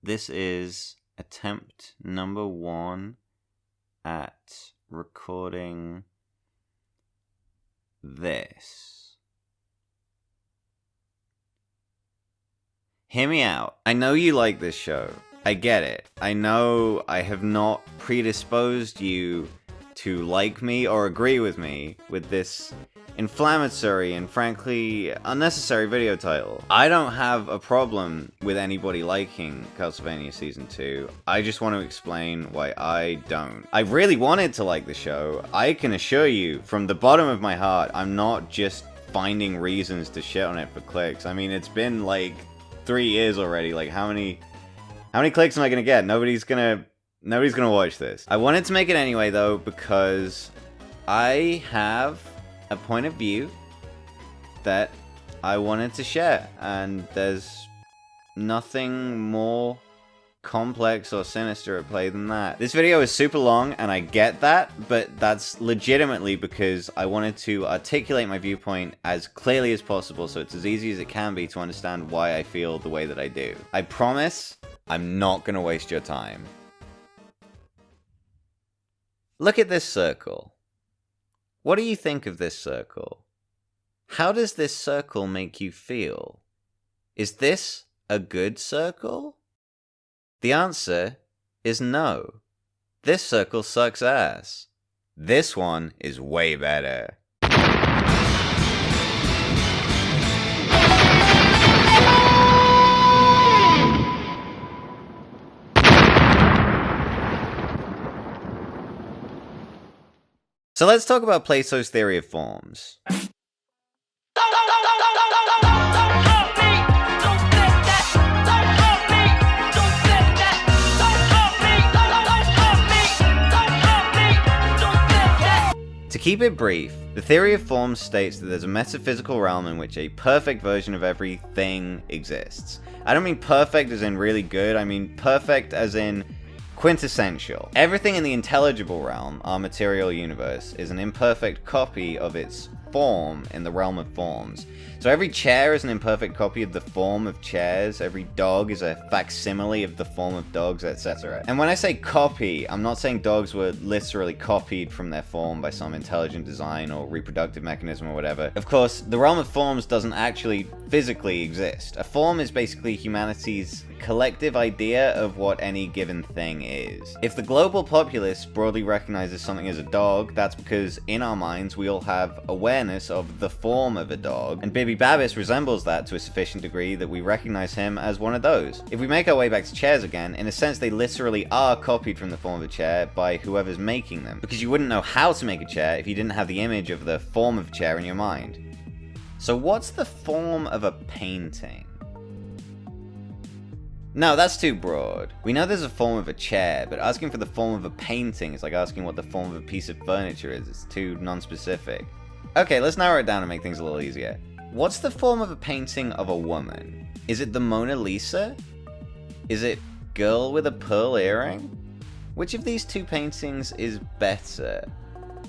This is attempt number 1 at recording this. Hear me out. I know you like this show. I get it. I know I have not predisposed you to like me or agree with me with this inflammatory and frankly unnecessary video title. I don't have a problem with anybody liking Castlevania Season 2. I just want to explain why I don't. I really wanted to like the show. I can assure you from the bottom of my heart, I'm not just finding reasons to shit on it for clicks. I mean, it's been like 3 years already. Like, how many clicks am I gonna get? Nobody's gonna watch this. I wanted to make it anyway though, because I have a point of view that I wanted to share, and there's nothing more complex or sinister at play than that. This video is super long, and I get that, but that's legitimately because I wanted to articulate my viewpoint as clearly as possible, so it's as easy as it can be to understand why I feel the way that I do. I promise I'm not gonna waste your time. Look at this circle. What do you think of this circle? How does this circle make you feel? Is this a good circle? The answer is no. This circle sucks ass. This one is way better. So let's talk about Plato's theory of forms. To keep it brief, the theory of forms states that there's a metaphysical realm in which a perfect version of everything exists. I don't mean perfect as in really good, I mean perfect as in quintessential. Everything in the intelligible realm, our material universe, is an imperfect copy of its form in the realm of forms. So every chair is an imperfect copy of the form of chairs, every dog is a facsimile of the form of dogs, etc. And when I say copy, I'm not saying dogs were literally copied from their form by some intelligent design or reproductive mechanism or whatever. Of course, the realm of forms doesn't actually physically exist. A form is basically humanity's collective idea of what any given thing is. If the global populace broadly recognizes something as a dog, that's because in our minds we all have awareness of the form of a dog, and Bibby Babbis resembles that to a sufficient degree that we recognize him as one of those. If we make our way back to chairs again, in a sense they literally are copied from the form of a chair by whoever's making them, because you wouldn't know how to make a chair if you didn't have the image of the form of a chair in your mind. So what's the form of a painting? No, that's too broad. We know there's a form of a chair, but asking for the form of a painting is like asking what the form of a piece of furniture is. It's too non-specific. Okay, let's narrow it down and make things a little easier. What's the form of a painting of a woman? Is it the Mona Lisa? Is it Girl with a Pearl Earring? Which of these two paintings is better?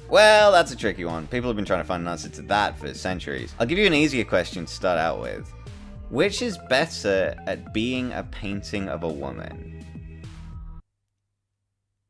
Well, that's a tricky one. People have been trying to find an answer to that for centuries. I'll give you an easier question to start out with. Which is better at being a painting of a woman?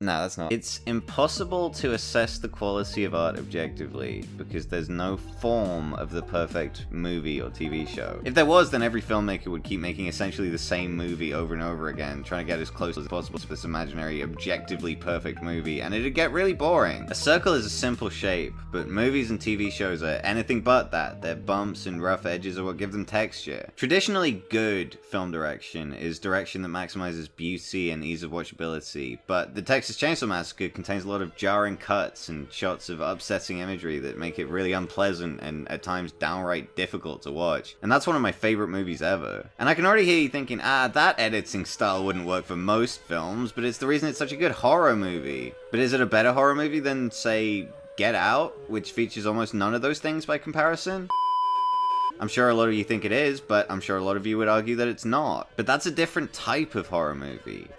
No, that's not. It's impossible to assess the quality of art objectively because there's no form of the perfect movie or TV show. If there was, then every filmmaker would keep making essentially the same movie over and over again, trying to get as close as possible to this imaginary, objectively perfect movie, and it'd get really boring. A circle is a simple shape, but movies and TV shows are anything but that. Their bumps and rough edges are what give them texture. Traditionally good film direction is direction that maximizes beauty and ease of watchability, but the Texas Chainsaw Massacre contains a lot of jarring cuts and shots of upsetting imagery that make it really unpleasant and at times downright difficult to watch. And that's one of my favorite movies ever. And I can already hear you thinking, that editing style wouldn't work for most films, but it's the reason it's such a good horror movie. But is it a better horror movie than, say, Get Out, which features almost none of those things by comparison? I'm sure a lot of you think it is, but I'm sure a lot of you would argue that it's not. But that's a different type of horror movie.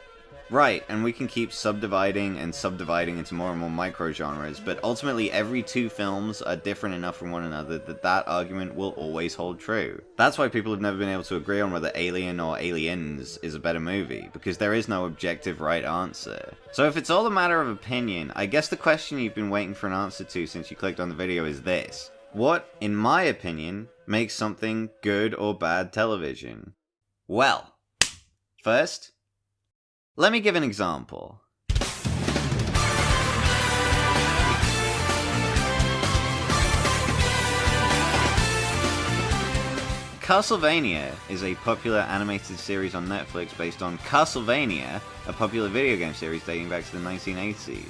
Right, and we can keep subdividing and subdividing into more and more micro-genres, but ultimately every two films are different enough from one another that that argument will always hold true. That's why people have never been able to agree on whether Alien or Aliens is a better movie, because there is no objective right answer. So if it's all a matter of opinion, I guess the question you've been waiting for an answer to since you clicked on the video is this. What, in my opinion, makes something good or bad television? Well, first, let me give an example. Castlevania is a popular animated series on Netflix based on Castlevania, a popular video game series dating back to the 1980s.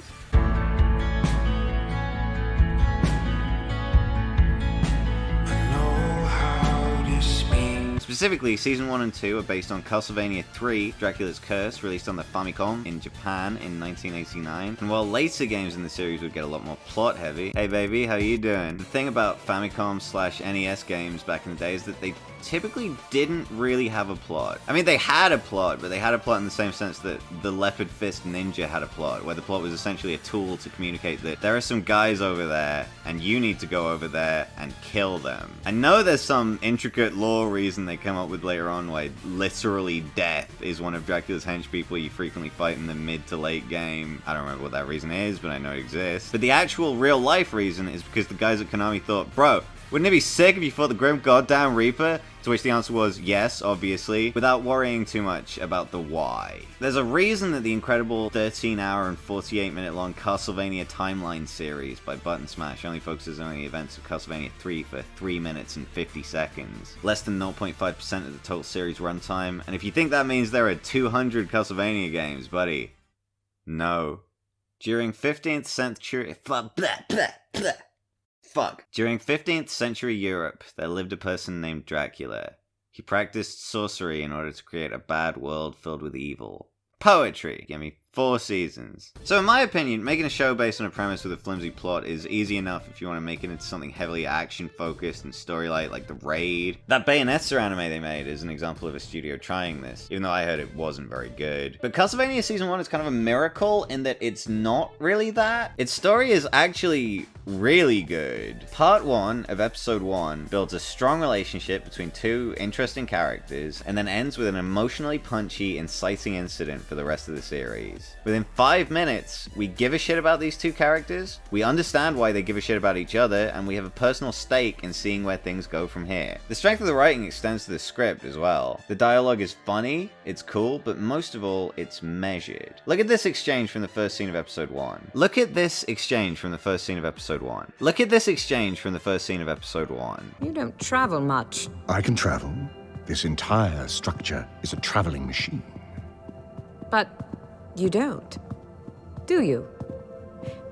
Specifically, Season 1 and 2 are based on Castlevania 3, Dracula's Curse, released on the Famicom in Japan in 1989. And while later games in the series would get a lot more plot heavy, hey baby, how you doing? The thing about Famicom/NES games back in the day is that they typically didn't really have a plot. I mean, they had a plot, but they had a plot in the same sense that the Leopard Fist Ninja had a plot, where the plot was essentially a tool to communicate that there are some guys over there, and you need to go over there and kill them. I know there's some intricate lore reason they come up with later on, why literally death is one of Dracula's henchpeople you frequently fight in the mid to late game. I don't remember what that reason is, but I know it exists. But the actual real life reason is because the guys at Konami thought, bro, wouldn't it be sick if you fought the Grim Goddamn Reaper? To which the answer was yes, obviously, without worrying too much about the why. There's a reason that the incredible 13-hour and 48-minute long Castlevania Timeline series by Button Smash only focuses on the events of Castlevania 3 for 3 minutes and 50 seconds. Less than 0.5% of the total series runtime, and if you think that means there are 200 Castlevania games, buddy, no. During 15th century... During 15th century Europe, there lived a person named Dracula. He practiced sorcery in order to create a bad world filled with evil. Poetry! Give me 4 seasons. So in my opinion, making a show based on a premise with a flimsy plot is easy enough if you want to make it into something heavily action-focused and story-light like The Raid. That Bayonetta anime they made is an example of a studio trying this, even though I heard it wasn't very good. But Castlevania Season 1 is kind of a miracle in that it's not really that. Its story is actually really good. Part 1 of Episode 1 builds a strong relationship between 2 interesting characters, and then ends with an emotionally punchy, inciting incident for the rest of the series. Within 5 minutes, we give a shit about these 2 characters, we understand why they give a shit about each other, and we have a personal stake in seeing where things go from here. The strength of the writing extends to the script as well. The dialogue is funny, it's cool, but most of all, it's measured. Look at this exchange from the first scene of Episode 1. Look at this exchange from the first scene of Episode 1. Look at this exchange from the first scene of Episode 1. You don't travel much. I can travel. This entire structure is a traveling machine. But you don't. Do you?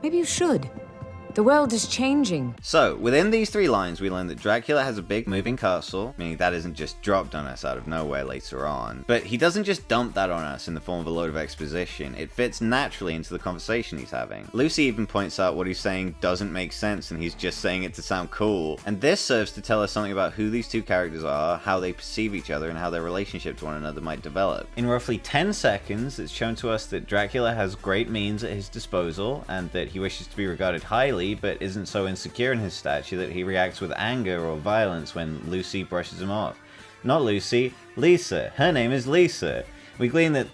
Maybe you should. The world is changing. So, within these 3 lines, we learn that Dracula has a big moving castle, meaning that isn't just dropped on us out of nowhere later on. But he doesn't just dump that on us in the form of a load of exposition, it fits naturally into the conversation he's having. Lucy even points out what he's saying doesn't make sense and he's just saying it to sound cool. And this serves to tell us something about who these 2 characters are, how they perceive each other, and how their relationship to one another might develop. In roughly 10 seconds, it's shown to us that Dracula has great means at his disposal, and that he wishes to be regarded highly, but isn't so insecure in his stature that he reacts with anger or violence when Lucy brushes him off. Not Lucy, Lisa. Her name is Lisa. We glean that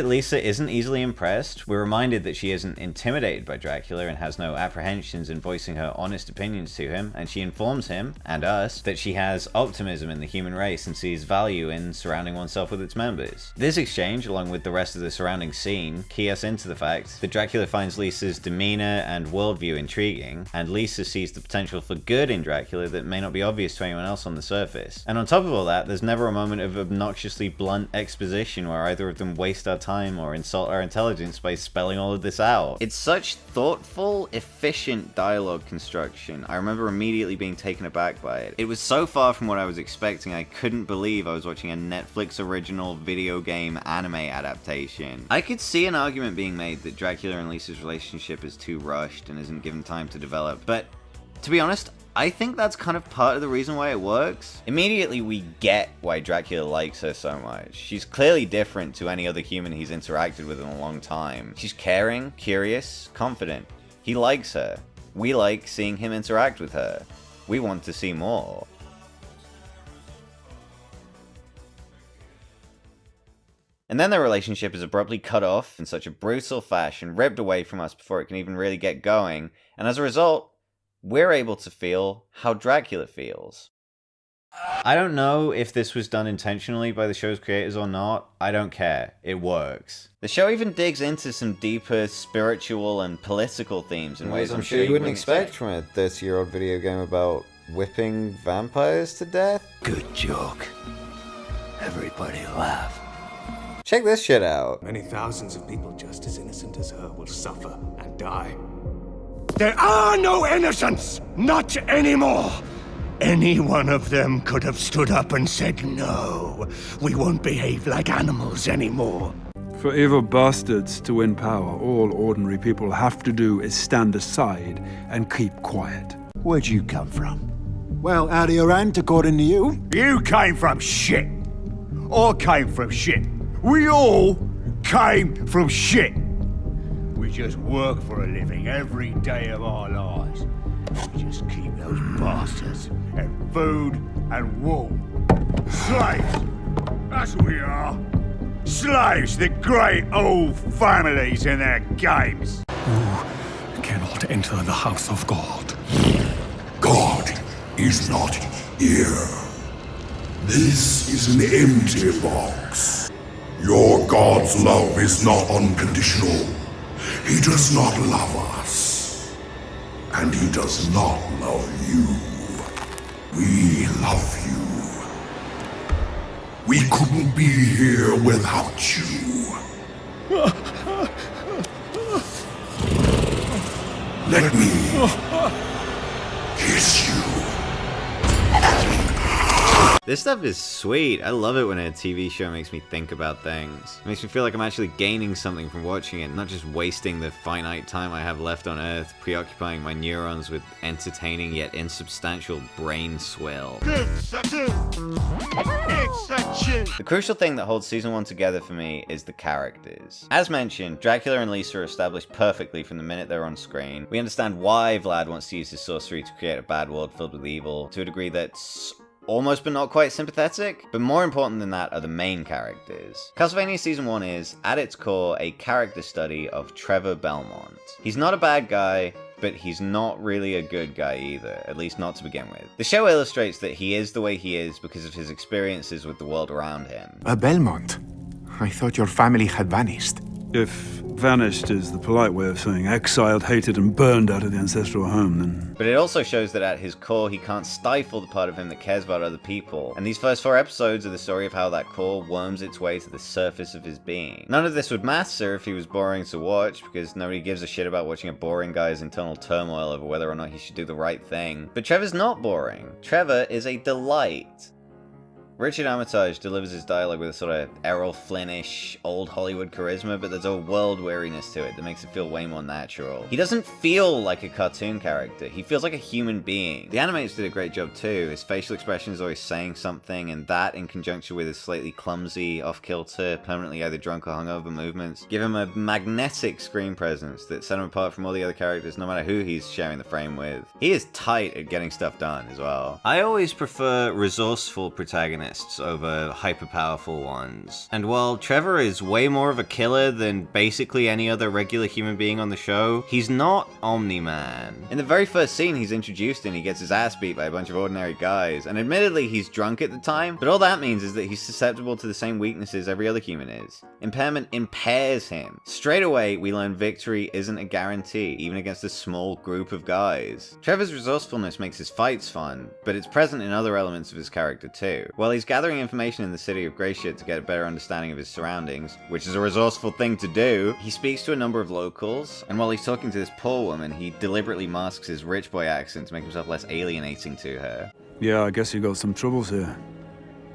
Lisa isn't easily impressed. We're reminded that she isn't intimidated by Dracula and has no apprehensions in voicing her honest opinions to him, and she informs him, and us, that she has optimism in the human race and sees value in surrounding oneself with its members. This exchange, along with the rest of the surrounding scene, key us into the fact that Dracula finds Lisa's demeanor and worldview intriguing, and Lisa sees the potential for good in Dracula that may not be obvious to anyone else on the surface. And on top of all that, there's never a moment of obnoxiously blunt exposition where either of them waste our time or insult our intelligence by spelling all of this out. It's such thoughtful, efficient dialogue construction. I remember immediately being taken aback by it. It was so far from what I was expecting, I couldn't believe I was watching a Netflix original video game anime adaptation. I could see an argument being made that Dracula and Lisa's relationship is too rushed and isn't given time to develop, but To be honest, I think that's kind of part of the reason why it works. Immediately we get why Dracula likes her so much. She's clearly different to any other human he's interacted with in a long time. She's caring, curious, confident. He likes her. We like seeing him interact with her. We want to see more. And then their relationship is abruptly cut off in such a brutal fashion, ripped away from us before it can even really get going, and as a result, we're able to feel how Dracula feels. I don't know if this was done intentionally by the show's creators or not. I don't care. It works. The show even digs into some deeper spiritual and political themes in ways I'm sure you wouldn't expect from a 30-year-old video game about whipping vampires to death. Good joke. Everybody laugh. Check this shit out. Many thousands of people just as innocent as her will suffer and die. There are no innocents! Not anymore! Any one of them could have stood up and said, no, we won't behave like animals anymore. For evil bastards to win power, all ordinary people have to do is stand aside and keep quiet. Where'd you come from? Well, out of your hand, according to you. You came from shit. I came from shit. We all came from shit. We just work for a living every day of our lives. We just keep those bastards and food and wool. Slaves! That's what we are. Slaves that great old families in their games. You cannot enter the house of God. God is not here. This is an empty box. Your God's love is not unconditional. He does not love us. And he does not love you. We love you. We couldn't be here without you. Let me kiss you. This stuff is sweet. I love it when a TV show makes me think about things. It makes me feel like I'm actually gaining something from watching it, not just wasting the finite time I have left on Earth, preoccupying my neurons with entertaining yet insubstantial brain swill. The crucial thing that holds season 1 together for me is the characters. As mentioned, Dracula and Lisa are established perfectly from the minute they're on screen. We understand why Vlad wants to use his sorcery to create a bad world filled with evil, to a degree that's almost but not quite sympathetic. But more important than that are the main characters. Castlevania Season 1 is, at its core, a character study of Trevor Belmont. He's not a bad guy, but he's not really a good guy either, at least not to begin with. The show illustrates that he is the way he is because of his experiences with the world around him. Belmont? I thought your family had vanished. If vanished is the polite way of saying exiled, hated, and burned out of the ancestral home, then... But it also shows that at his core, he can't stifle the part of him that cares about other people. And these first 4 episodes are the story of how that core worms its way to the surface of his being. None of this would matter if he was boring to watch, because nobody gives a shit about watching a boring guy's internal turmoil over whether or not he should do the right thing. But Trevor's not boring. Trevor is a delight. Richard Armitage delivers his dialogue with a sort of Errol Flynn-ish old Hollywood charisma, but there's a world weariness to it that makes it feel way more natural. He doesn't feel like a cartoon character, he feels like a human being. The animators did a great job too. His facial expression is always saying something, and that, in conjunction with his slightly clumsy, off-kilter, permanently either drunk or hungover movements, give him a magnetic screen presence that set him apart from all the other characters no matter who he's sharing the frame with. He is tight at getting stuff done as well. I always prefer resourceful protagonists over hyper-powerful ones. And while Trevor is way more of a killer than basically any other regular human being on the show, he's not Omni-Man. In the very first scene he's introduced in, he gets his ass beat by a bunch of ordinary guys, and admittedly he's drunk at the time, but all that means is that he's susceptible to the same weaknesses every other human is. Impairment impairs him. Straight away, we learn victory isn't a guarantee, even against a small group of guys. Trevor's resourcefulness makes his fights fun, but it's present in other elements of his character too. While he's gathering information in the city of Greyshit to get a better understanding of his surroundings, which is a resourceful thing to do, he speaks to a number of locals, and while he's talking to this poor woman, he deliberately masks his rich boy accent to make himself less alienating to her. Yeah, I guess you got some troubles here.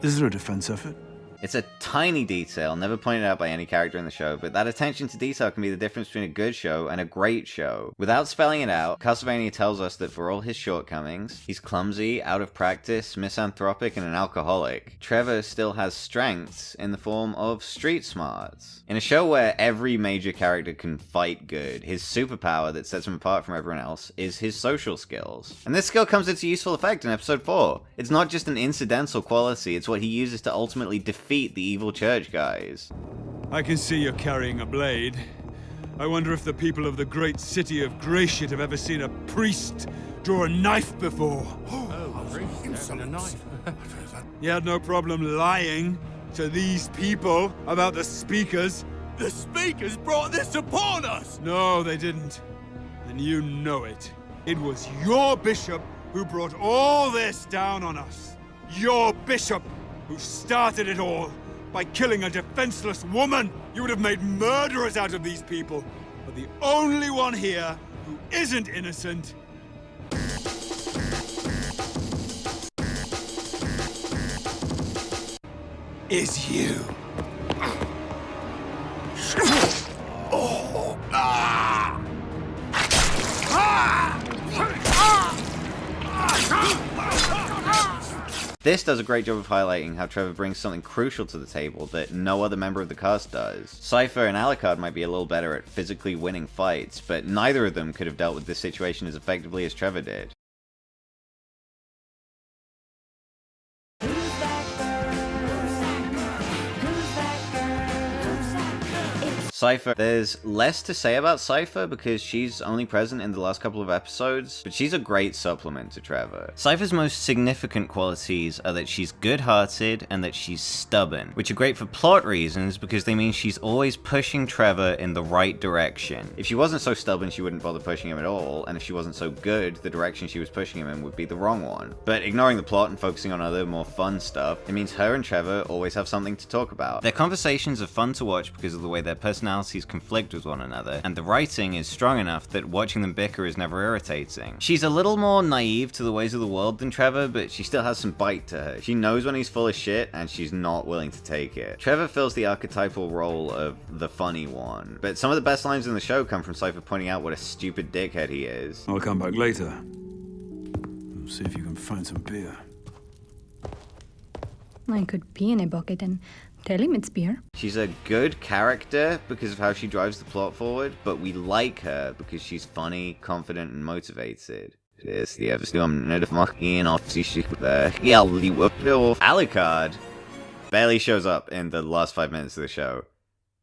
Is there a defense effort? It's a tiny detail, never pointed out by any character in the show, but that attention to detail can be the difference between a good show and a great show. Without spelling it out, Castlevania tells us that for all his shortcomings, he's clumsy, out of practice, misanthropic, and an alcoholic, Trevor still has strengths in the form of street smarts. In a show where every major character can fight good, his superpower that sets him apart from everyone else is his social skills. And this skill comes into useful effect in episode 4. It's not just an incidental quality, it's what he uses to ultimately defeat the evil church guys. I can see you're carrying a blade. I wonder if the people of the great city of Gratiot have ever seen a priest draw a knife before. You had no problem lying to these people about the speakers. The speakers brought this upon us! No, they didn't. And you know it. It was your bishop who brought all this down on us. Your bishop who started it all by killing a defenseless woman. You would have made murderers out of these people. But the only one here who isn't innocent is you. This does a great job of highlighting how Trevor brings something crucial to the table that no other member of the cast does. Cypher and Alucard might be a little better at physically winning fights, but neither of them could have dealt with this situation as effectively as Trevor did. Cypher. There's less to say about Cypher because she's only present in the last couple of episodes, but she's a great supplement to Trevor. Cypher's most significant qualities are that she's good-hearted and that she's stubborn, which are great for plot reasons because they mean she's always pushing Trevor in the right direction. If she wasn't so stubborn, she wouldn't bother pushing him at all, and if she wasn't so good, the direction she was pushing him in would be the wrong one. But ignoring the plot and focusing on other, more fun stuff, it means her and Trevor always have something to talk about. Their conversations are fun to watch because of the way their personalities conflict with one another, and the writing is strong enough that watching them bicker is never irritating. She's a little more naive to the ways of the world than Trevor, but she still has some bite to her. She knows when he's full of shit, and she's not willing to take it. Trevor fills the archetypal role of the funny one, but some of the best lines in the show come from Cypher pointing out what a stupid dickhead he is. I'll come back later. See if you can find some beer. I could pee in a bucket and tell him it's beer. She's a good character because of how she drives the plot forward, but we like her because she's funny, confident, and motivated. Alucard barely shows up in the last 5 minutes of the show.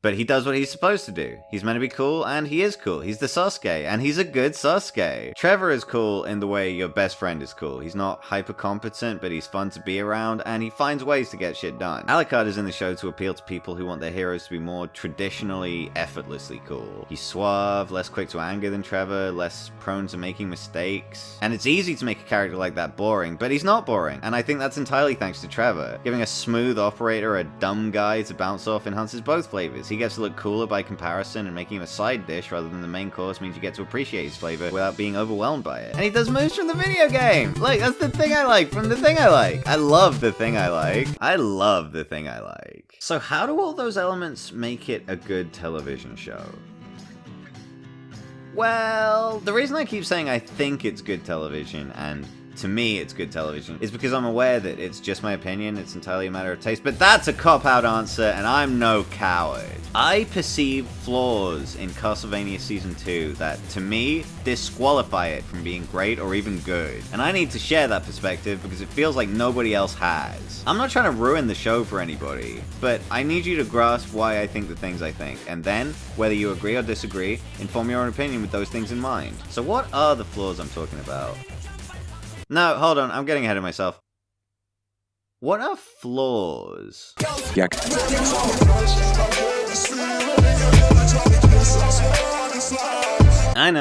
But he does what he's supposed to do. He's meant to be cool, and he is cool. He's the Sasuke, and he's a good Sasuke. Trevor is cool in the way your best friend is cool. He's not hyper competent, but he's fun to be around, and he finds ways to get shit done. Alucard is in the show to appeal to people who want their heroes to be more traditionally, effortlessly cool. He's suave, less quick to anger than Trevor, less prone to making mistakes. And it's easy to make a character like that boring, but he's not boring. And I think that's entirely thanks to Trevor. Giving a smooth operator a dumb guy to bounce off enhances both flavors. He gets to look cooler by comparison, and making him a side dish rather than the main course means you get to appreciate his flavor without being overwhelmed by it. And he does moves from the video game! Like, that's the thing I like from the thing I like. I love the thing I like. I love the thing I like. So how do all those elements make it a good television show? Well, the reason I keep saying I think it's good television, and to me it's good television, is because I'm aware that it's just my opinion, it's entirely a matter of taste, but that's a cop-out answer, and I'm no coward. I perceive flaws in Castlevania Season 2 that, to me, disqualify it from being great or even good, and I need to share that perspective because it feels like nobody else has. I'm not trying to ruin the show for anybody, but I need you to grasp why I think the things I think, and then, whether you agree or disagree, inform your own opinion with those things in mind. So what are the flaws I'm talking about? No, hold on, I'm getting ahead of myself. What are flaws? Yeah. I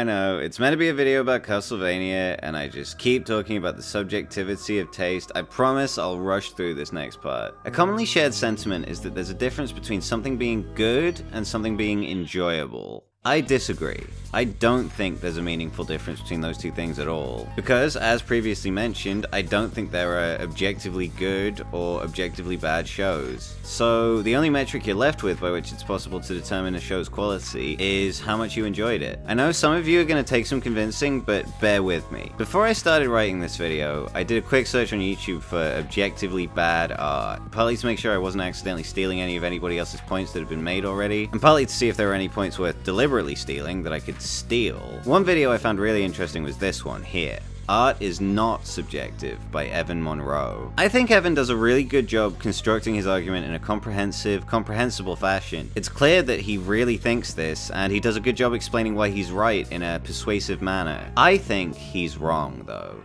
know, it's meant to be a video about Castlevania, and I just keep talking about the subjectivity of taste. I promise I'll rush through this next part. A commonly shared sentiment is that there's a difference between something being good and something being enjoyable. I disagree. I don't think there's a meaningful difference between those two things at all. Because, as previously mentioned, I don't think there are objectively good or objectively bad shows. So, the only metric you're left with by which it's possible to determine a show's quality is how much you enjoyed it. I know some of you are going to take some convincing, but bear with me. Before I started writing this video, I did a quick search on YouTube for objectively bad art, partly to make sure I wasn't accidentally stealing any of anybody else's points that had been made already, and partly to see if there were any points worth deliberately stealing that I could steal. One video I found really interesting was this one here. Art is not subjective by Evan Monroe. I think Evan does a really good job constructing his argument in a comprehensible fashion. It's clear that he really thinks this, and he does a good job explaining why he's right in a persuasive manner. I think he's wrong, though.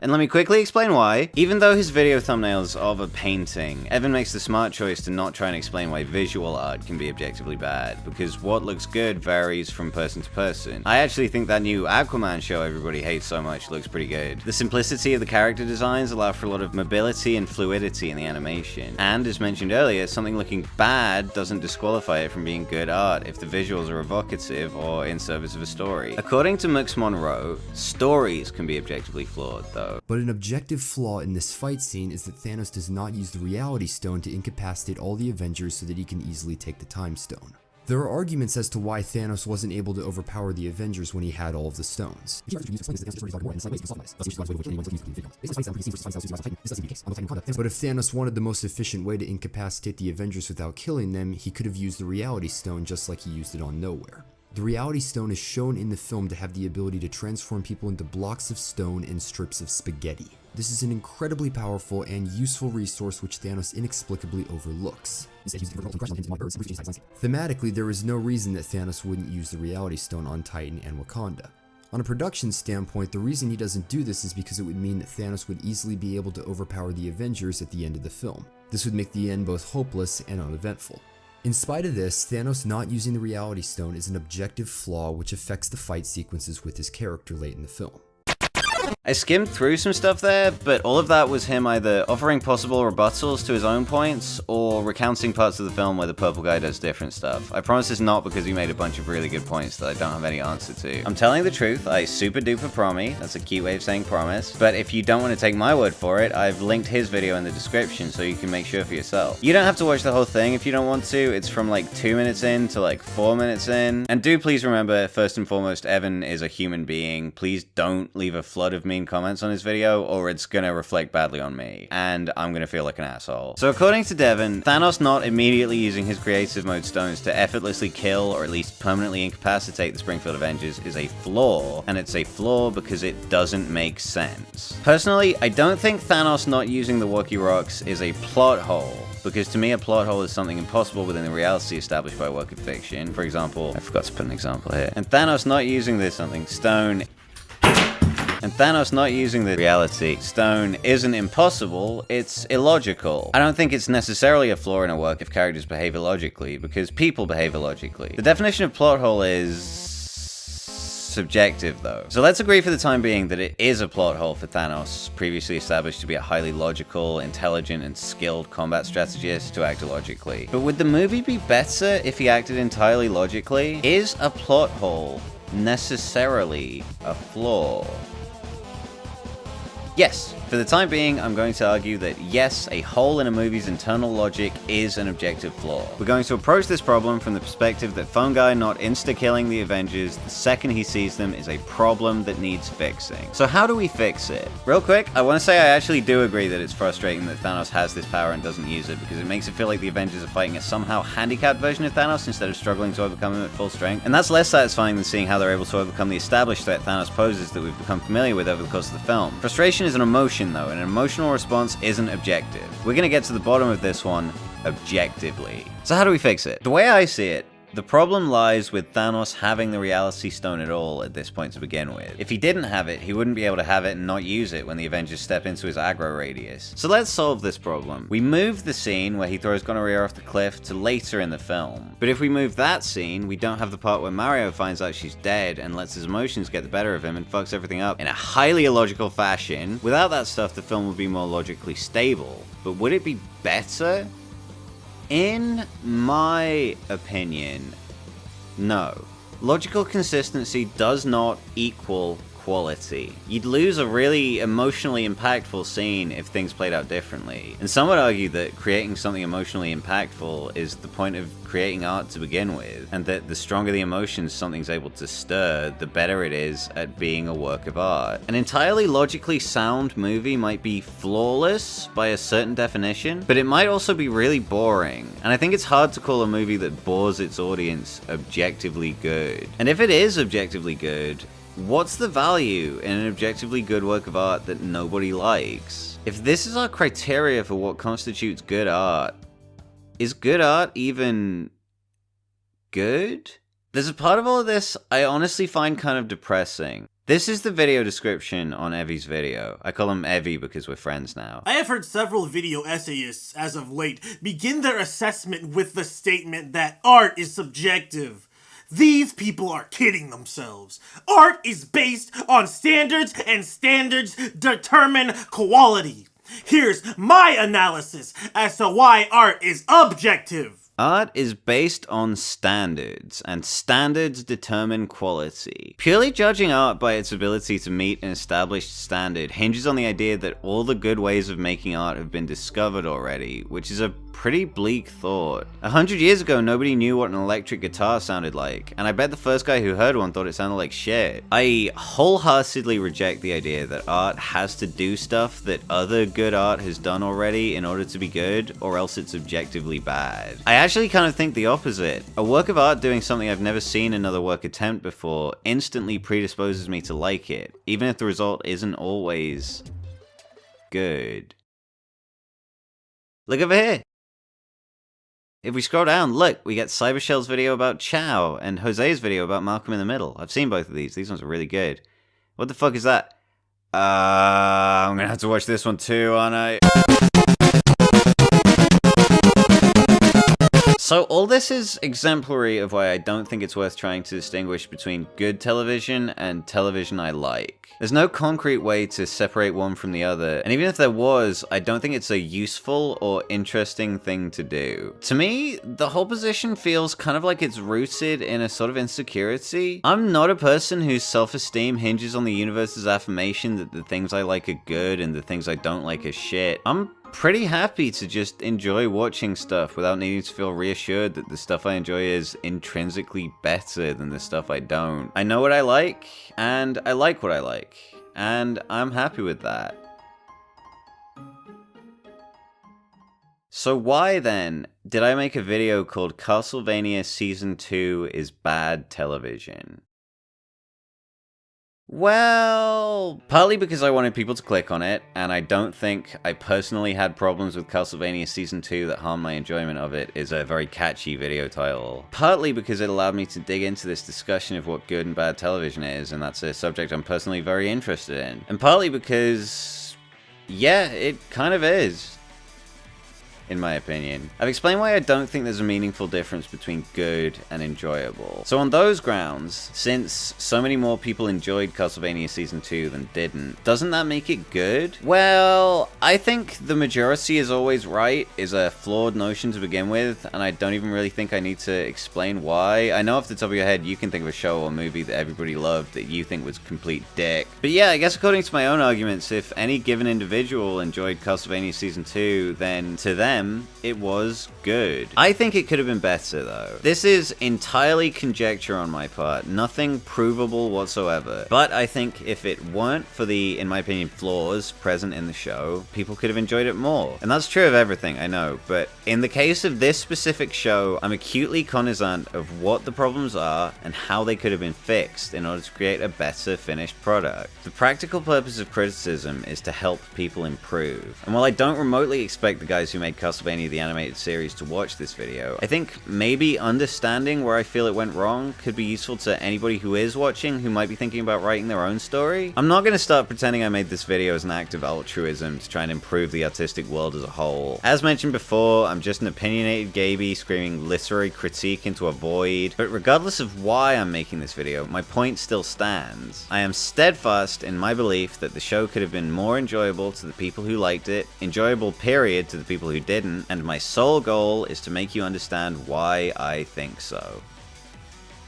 And let me quickly explain why. Even though his video thumbnails of a painting, Evan makes the smart choice to not try and explain why visual art can be objectively bad, because what looks good varies from person to person. I actually think that new Aquaman show everybody hates so much looks pretty good. The simplicity of the character designs allow for a lot of mobility and fluidity in the animation. And as mentioned earlier, something looking bad doesn't disqualify it from being good art if the visuals are evocative or in service of a story. According to Mux Monroe, stories can be objectively flawed, though. But an objective flaw in this fight scene is that Thanos does not use the Reality Stone to incapacitate all the Avengers so that he can easily take the Time Stone. There are arguments as to why Thanos wasn't able to overpower the Avengers when he had all of the stones. But if Thanos wanted the most efficient way to incapacitate the Avengers without killing them, he could have used the Reality Stone just like he used it on Nowhere. The Reality Stone is shown in the film to have the ability to transform people into blocks of stone and strips of spaghetti. This is an incredibly powerful and useful resource which Thanos inexplicably overlooks. Thematically, there is no reason that Thanos wouldn't use the Reality Stone on Titan and Wakanda. On a production standpoint, the reason he doesn't do this is because it would mean that Thanos would easily be able to overpower the Avengers at the end of the film. This would make the end both hopeless and uneventful. In spite of this, Thanos not using the Reality Stone is an objective flaw which affects the fight sequences with his character late in the film. I skimmed through some stuff there, but all of that was him either offering possible rebuttals to his own points, or recounting parts of the film where the purple guy does different stuff. I promise it's not because he made a bunch of really good points that I don't have any answer to. I'm telling the truth, I super duper promise, that's a cute way of saying promise, but if you don't want to take my word for it, I've linked his video in the description so you can make sure for yourself. You don't have to watch the whole thing if you don't want to, it's from like 2 minutes in to like 4 minutes in. And do please remember, first and foremost, Evan is a human being. Please don't leave a flood of mean comments on his video or it's gonna reflect badly on me and I'm gonna feel like an asshole. So according to Devon, Thanos not immediately using his creative mode stones to effortlessly kill or at least permanently incapacitate the Springfield Avengers is a flaw, and it's a flaw because it doesn't make sense. Personally, I don't think Thanos not using the Walkie Rocks is a plot hole, because to me a plot hole is something impossible within the reality established by a work of fiction. For example, I forgot to put an example here. And Thanos not using this something stone the Reality Stone isn't impossible, it's illogical. I don't think it's necessarily a flaw in a work if characters behave illogically, because people behave illogically. The definition of plot hole is subjective though. So let's agree for the time being that it is a plot hole for Thanos, previously established to be a highly logical, intelligent, and skilled combat strategist, to act illogically. But would the movie be better if he acted entirely logically? Is a plot hole necessarily a flaw? Yes. For the time being, I'm going to argue that yes, a hole in a movie's internal logic is an objective flaw. We're going to approach this problem from the perspective that Phone Guy not insta-killing the Avengers the second he sees them is a problem that needs fixing. So how do we fix it? Real quick, I want to say I actually do agree that it's frustrating that Thanos has this power and doesn't use it, because it makes it feel like the Avengers are fighting a somehow handicapped version of Thanos instead of struggling to overcome him at full strength. And that's less satisfying than seeing how they're able to overcome the established threat Thanos poses that we've become familiar with over the course of the film. Frustration is an emotion though, and an emotional response isn't objective. We're gonna get to the bottom of this one objectively. So how do we fix it? The way I see it, The problem lies with Thanos having the Reality Stone at all at this point to begin with. If he didn't have it, he wouldn't be able to have it and not use it when the Avengers step into his aggro radius. So let's solve this problem. We move the scene where he throws Gonorrhea off the cliff to later in the film. But if we move that scene, we don't have the part where Mario finds out she's dead and lets his emotions get the better of him and fucks everything up in a highly illogical fashion. Without that stuff, the film would be more logically stable. But would it be better? In my opinion, no. Logical consistency does not equal quality. You'd lose a really emotionally impactful scene if things played out differently. And some would argue that creating something emotionally impactful is the point of creating art to begin with, and that the stronger the emotions something's able to stir, the better it is at being a work of art. An entirely logically sound movie might be flawless by a certain definition, but it might also be really boring. And I think it's hard to call a movie that bores its audience objectively good. And if it is objectively good, what's the value in an objectively good work of art that nobody likes? If this is our criteria for what constitutes good art, is good art even good? There's a part of all of this I honestly find kind of depressing. This is the video description on Evie's video. I call him Evie because we're friends now. I have heard several video essayists, as of late, begin their assessment with the statement that art is subjective. These people are kidding themselves. Art is based on standards, and standards determine quality. Here's my analysis as to why art is objective. Art is based on standards, and standards determine quality. Purely judging art by its ability to meet an established standard hinges on the idea that all the good ways of making art have been discovered already, which is a pretty bleak thought. 100 years ago, nobody knew what an electric guitar sounded like, and I bet the first guy who heard one thought it sounded like shit. I wholeheartedly reject the idea that art has to do stuff that other good art has done already in order to be good, or else it's objectively bad. I actually kind of think the opposite. A work of art doing something I've never seen another work attempt before instantly predisposes me to like it, even if the result isn't always good. Look over here. If we scroll down, look, we get Cybershell's video about Chow and Jose's video about Malcolm in the Middle. I've seen both of these. These ones are really good. What the fuck is that? I'm gonna have to watch this one too, aren't I? So all this is exemplary of why I don't think it's worth trying to distinguish between good television and television I like. There's no concrete way to separate one from the other, and even if there was, I don't think it's a useful or interesting thing to do. To me, the whole position feels kind of like it's rooted in a sort of insecurity. I'm not a person whose self-esteem hinges on the universe's affirmation that the things I like are good and the things I don't like are shit. I'm pretty happy to just enjoy watching stuff without needing to feel reassured that the stuff I enjoy is intrinsically better than the stuff I don't. I know what I like, and I like what I like, and I'm happy with that. So why then did I make a video called Castlevania Season 2 is Bad Television? Well, partly because I wanted people to click on it, and I don't think I personally had problems with Castlevania Season 2 that harmed my enjoyment of it is a very catchy video title. Partly because it allowed me to dig into this discussion of what good and bad television is, and that's a subject I'm personally very interested in. And partly because, yeah, it kind of is, in my opinion. I've explained why I don't think there's a meaningful difference between good and enjoyable. So on those grounds, since so many more people enjoyed Castlevania Season 2 than didn't, doesn't that make it good? Well, I think the majority is always right is a flawed notion to begin with, and I don't even really think I need to explain why. I know off the top of your head you can think of a show or movie that everybody loved that you think was complete dick. But yeah, I guess according to my own arguments, if any given individual enjoyed Castlevania Season 2, then to them, it was good. I think it could have been better though. This is entirely conjecture on my part, nothing provable whatsoever. But I think if it weren't for the, in my opinion, flaws present in the show, people could have enjoyed it more. And that's true of everything, I know, but in the case of this specific show, I'm acutely cognizant of what the problems are and how they could have been fixed in order to create a better finished product. The practical purpose of criticism is to help people improve. And while I don't remotely expect the guys who made Castlevania the Animated Series to watch this video. I think maybe understanding where I feel it went wrong could be useful to anybody who is watching who might be thinking about writing their own story. I'm not going to start pretending I made this video as an act of altruism to try and improve the artistic world as a whole. As mentioned before, I'm just an opinionated Gaby screaming literary critique into a void, but regardless of why I'm making this video, my point still stands. I am steadfast in my belief that the show could have been more enjoyable to the people who liked it, enjoyable period to the people who didn't, and my sole goal is to make you understand why I think so.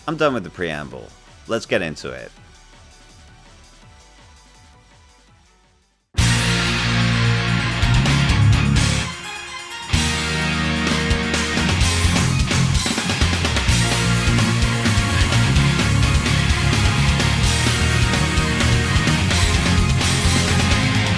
I'm done with the preamble. Let's get into it.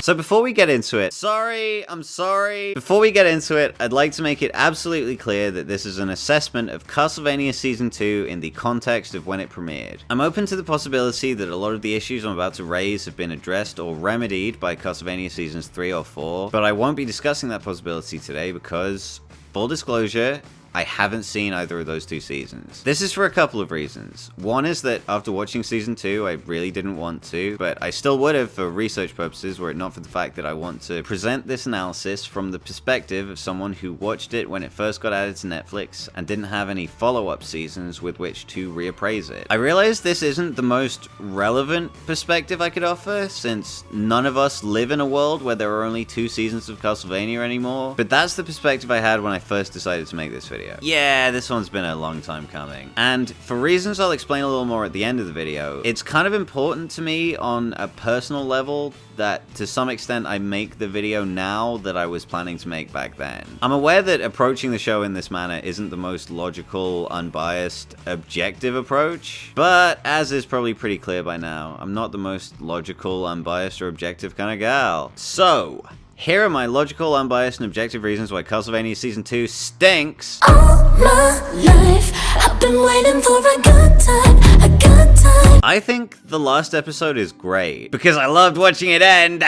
So before we get into it, Before we get into it, I'd like to make it absolutely clear that this is an assessment of Castlevania Season 2 in the context of when it premiered. I'm open to the possibility that a lot of the issues I'm about to raise have been addressed or remedied by Castlevania Seasons 3 or 4, but I won't be discussing that possibility today because, full disclosure, I haven't seen either of those two seasons. This is for a couple of reasons. One is that after watching season 2, I really didn't want to, but I still would have for research purposes were it not for the fact that I want to present this analysis from the perspective of someone who watched it when it first got added to Netflix and didn't have any follow-up seasons with which to reappraise it. I realize this isn't the most relevant perspective I could offer, since none of us live in a world where there are only 2 seasons of Castlevania anymore, but that's the perspective I had when I first decided to make this video. Yeah, this one's been a long time coming. And for reasons I'll explain a little more at the end of the video, it's kind of important to me on a personal level that to some extent I make the video now that I was planning to make back then. I'm aware that approaching the show in this manner isn't the most logical, unbiased, objective approach, but as is probably pretty clear by now, I'm not the most logical, unbiased, or objective kind of gal. So, here are my logical, unbiased, and objective reasons why Castlevania Season 2 stinks. All my life, I've been waiting for a good time, a good time. I think the last episode is great, because I loved watching it end.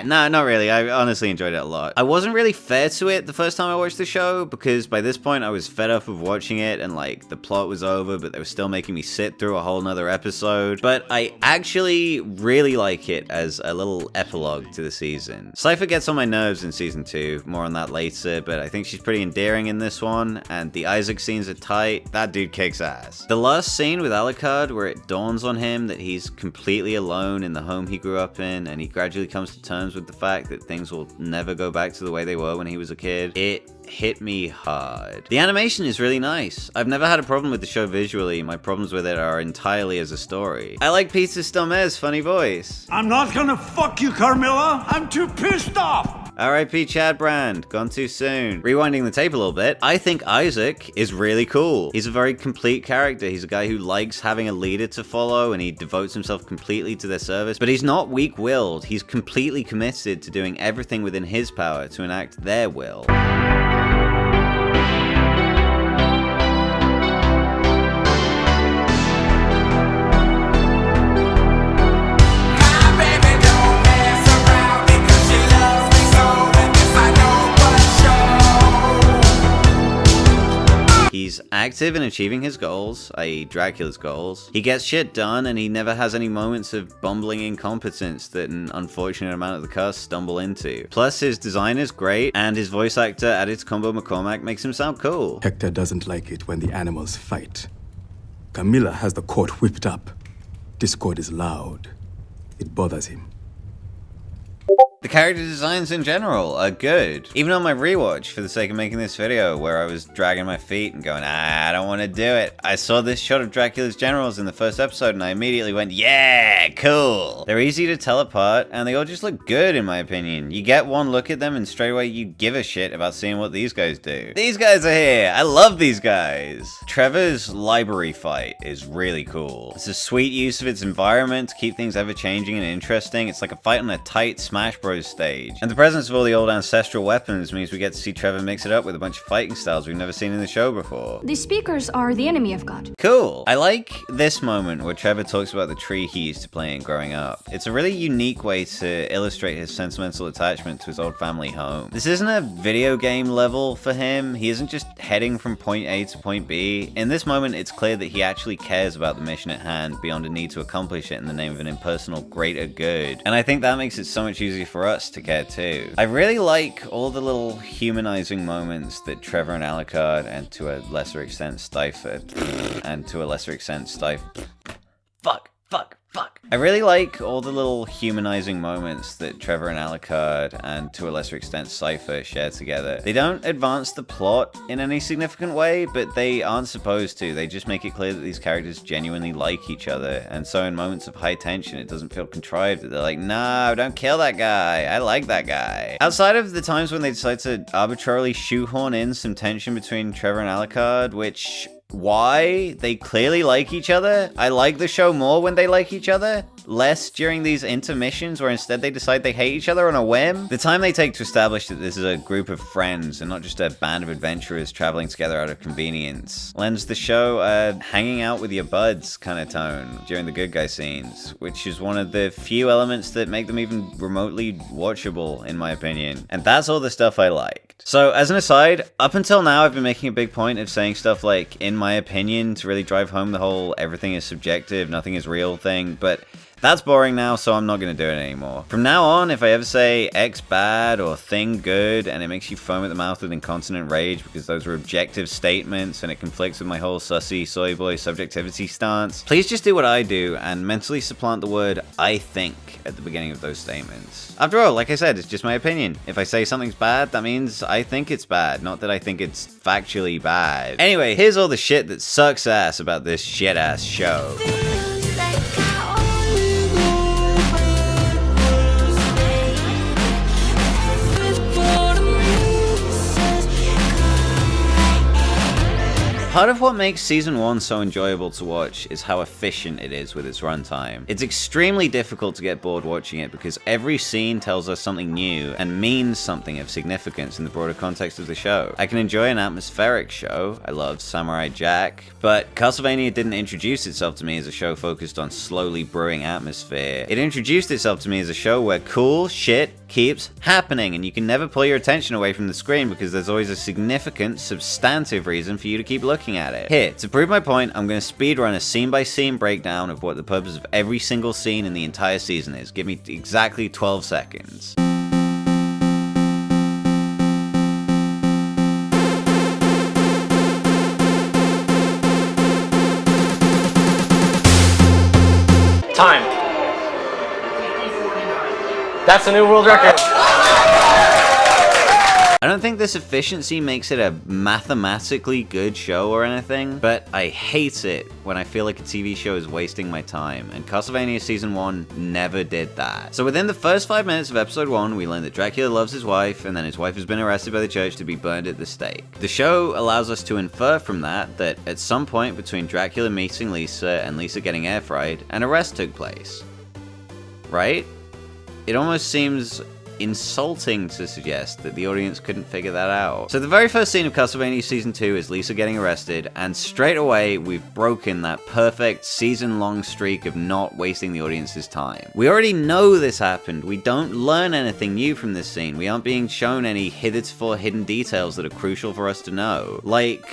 No, not really. I honestly enjoyed it a lot. I wasn't really fair to it the first time I watched the show, because by this point I was fed up of watching it, and like, the plot was over, but they were still making me sit through a whole nother episode. But I actually really like it as a little epilogue to the season. Cypher gets on my nerves in Season 2, more on that later, but I think she's pretty endearing in this one, and the Isaac scenes are tight. That dude kicks ass. The last scene with Alucard, where it dawns on him that he's completely alone in the home he grew up in, and he gradually comes to terms with the fact that things will never go back to the way they were when he was a kid, it hit me hard. The animation is really nice. I've never had a problem with the show visually. My problems with it are entirely as a story. I like Peter Stormare's funny voice. I'm not gonna fuck you, Carmilla. I'm too pissed off. R.I.P. Chad Brand, gone too soon. Rewinding the tape a little bit, I think Isaac is really cool. He's a very complete character. He's a guy who likes having a leader to follow, and he devotes himself completely to their service, but he's not weak-willed. He's completely committed to doing everything within his power to enact their will. He's active in achieving his goals, i.e. Dracula's goals. He gets shit done, and he never has any moments of bumbling incompetence that an unfortunate amount of the cast stumble into. Plus, his design is great, and his voice actor, Aditz Combo McCormack, makes him sound cool. Hector doesn't like it when the animals fight. Camilla has the court whipped up. Discord is loud. It bothers him. The character designs in general are good. Even on my rewatch, for the sake of making this video, where I was dragging my feet and going, I don't want to do it, I saw this shot of Dracula's generals in the first episode and I immediately went, yeah, cool. They're easy to tell apart and they all just look good in my opinion. You get one look at them and straight away you give a shit about seeing what these guys do. These guys are here. I love these guys. Trevor's library fight is really cool. It's a sweet use of its environment to keep things ever changing and interesting. It's like a fight on a tight Smash Bros. hero's stage. And the presence of all the old ancestral weapons means we get to see Trevor mix it up with a bunch of fighting styles we've never seen in the show before. The speakers are the enemy of God. Cool. I like this moment where Trevor talks about the tree he used to play in growing up. It's a really unique way to illustrate his sentimental attachment to his old family home. This isn't a video game level for him. He isn't just heading from point A to point B. In this moment, it's clear that he actually cares about the mission at hand beyond a need to accomplish it in the name of an impersonal greater good. And I think that makes it so much easier for us to care too. I really like all the little humanizing moments that Trevor and Alucard, and to a lesser extent I really like all the little humanizing moments that Trevor and Alucard, and to a lesser extent Cypher, share together. They don't advance the plot in any significant way, but they aren't supposed to. They just make it clear that these characters genuinely like each other, and so in moments of high tension it doesn't feel contrived that they're like, no, don't kill that guy, I like that guy. Outside of the times when they decide to arbitrarily shoehorn in some tension between Trevor and Alucard, which... why? They clearly like each other. I like the show more when they like each other, less during these intermissions where instead they decide they hate each other on a whim. The time they take to establish that this is a group of friends and not just a band of adventurers traveling together out of convenience lends the show a hanging out with your buds kind of tone during the good guy scenes, which is one of the few elements that make them even remotely watchable in my opinion. And that's all the stuff I liked. So as an aside, up until now I've been making a big point of saying stuff like in my opinion to really drive home the whole everything is subjective, nothing is real thing, but that's boring now, so I'm not going to do it anymore. From now on, if I ever say X bad or thing good and it makes you foam at the mouth with incontinent rage because those are objective statements and it conflicts with my whole sussy soy boy subjectivity stance, please just do what I do and mentally supplant the word I think at the beginning of those statements. After all, like I said, it's just my opinion. If I say something's bad, that means I think it's bad, not that I think it's factually bad. Anyway, here's all the shit that sucks ass about this shit ass show. Part of what makes Season 1 so enjoyable to watch is how efficient it is with its runtime. It's extremely difficult to get bored watching it because every scene tells us something new and means something of significance in the broader context of the show. I can enjoy an atmospheric show, I love Samurai Jack, but Castlevania didn't introduce itself to me as a show focused on slowly brewing atmosphere. It introduced itself to me as a show where cool shit keeps happening and you can never pull your attention away from the screen because there's always a significant, substantive reason for you to keep looking at it. Here, to prove my point, I'm going to speedrun a scene-by-scene breakdown of what the purpose of every single scene in the entire season is. Give me exactly 12 seconds. Time. That's a new world record. I don't think this efficiency makes it a mathematically good show or anything, but I hate it when I feel like a TV show is wasting my time, and Castlevania Season 1 never did that. So within the first 5 minutes of Episode 1, we learn that Dracula loves his wife, and then his wife has been arrested by the church to be burned at the stake. The show allows us to infer from that at some point between Dracula meeting Lisa and Lisa getting air fried, an arrest took place. Right? It almost seems insulting to suggest that the audience couldn't figure that out. So the very first scene of Castlevania Season 2 is Lisa getting arrested, and straight away we've broken that perfect season-long streak of not wasting the audience's time. We already know this happened. We don't learn anything new from this scene. We aren't being shown any hitherto hidden details that are crucial for us to know. Like,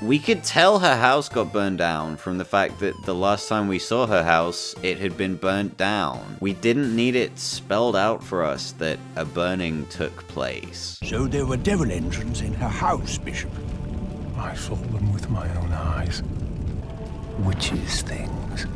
we could tell her house got burned down from the fact that the last time we saw her house, it had been burnt down. We didn't need it spelled out for us that a burning took place. So there were devil engines in her house, Bishop? I saw them with my own eyes. Witches' things.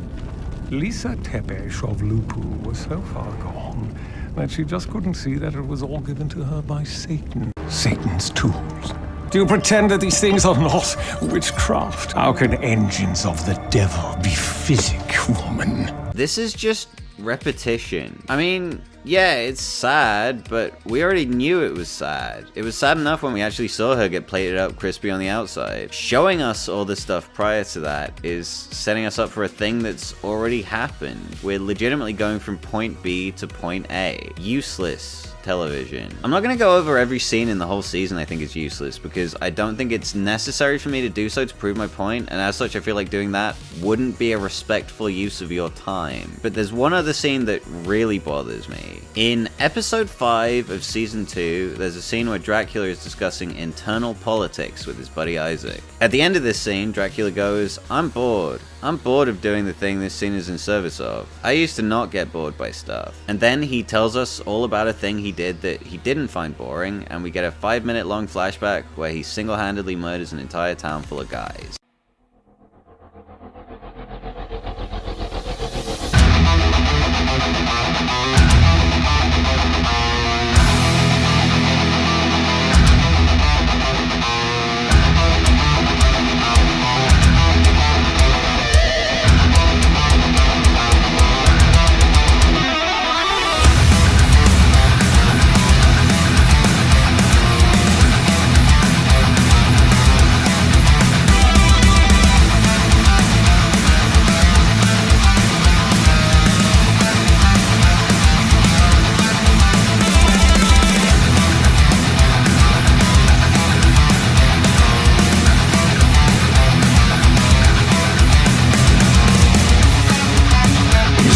Lisa Tepesh of Lupu was so far gone that she just couldn't see that it was all given to her by Satan. Satan's tools. Do you pretend that these things are not witchcraft? How can engines of the devil be physic, woman? This is just repetition. I mean, yeah, it's sad, but we already knew it was sad. It was sad enough when we actually saw her get plated up crispy on the outside. Showing us all the stuff prior to that is setting us up for a thing that's already happened. We're legitimately going from point B to point A. Useless television. I'm not going to go over every scene in the whole season I think is useless, because I don't think it's necessary for me to do so to prove my point, and as such I feel like doing that wouldn't be a respectful use of your time. But there's one other scene that really bothers me. In episode 5 of season 2, there's a scene where Dracula is discussing internal politics with his buddy Isaac. At the end of this scene, Dracula goes, I'm bored of doing the thing this scene is in service of. I used to not get bored by stuff. And then he tells us all about a thing he did that he didn't find boring, and we get a 5-minute long flashback where he single-handedly murders an entire town full of guys.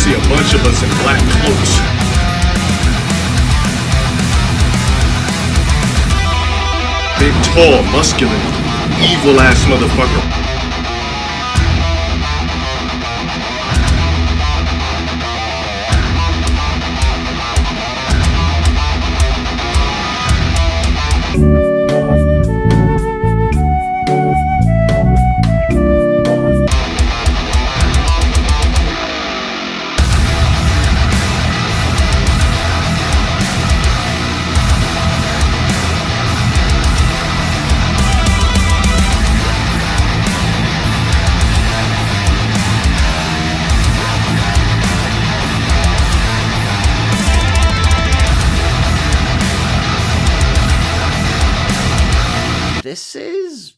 see a bunch of us in black cloaks. Big, tall, muscular, evil-ass motherfucker. This is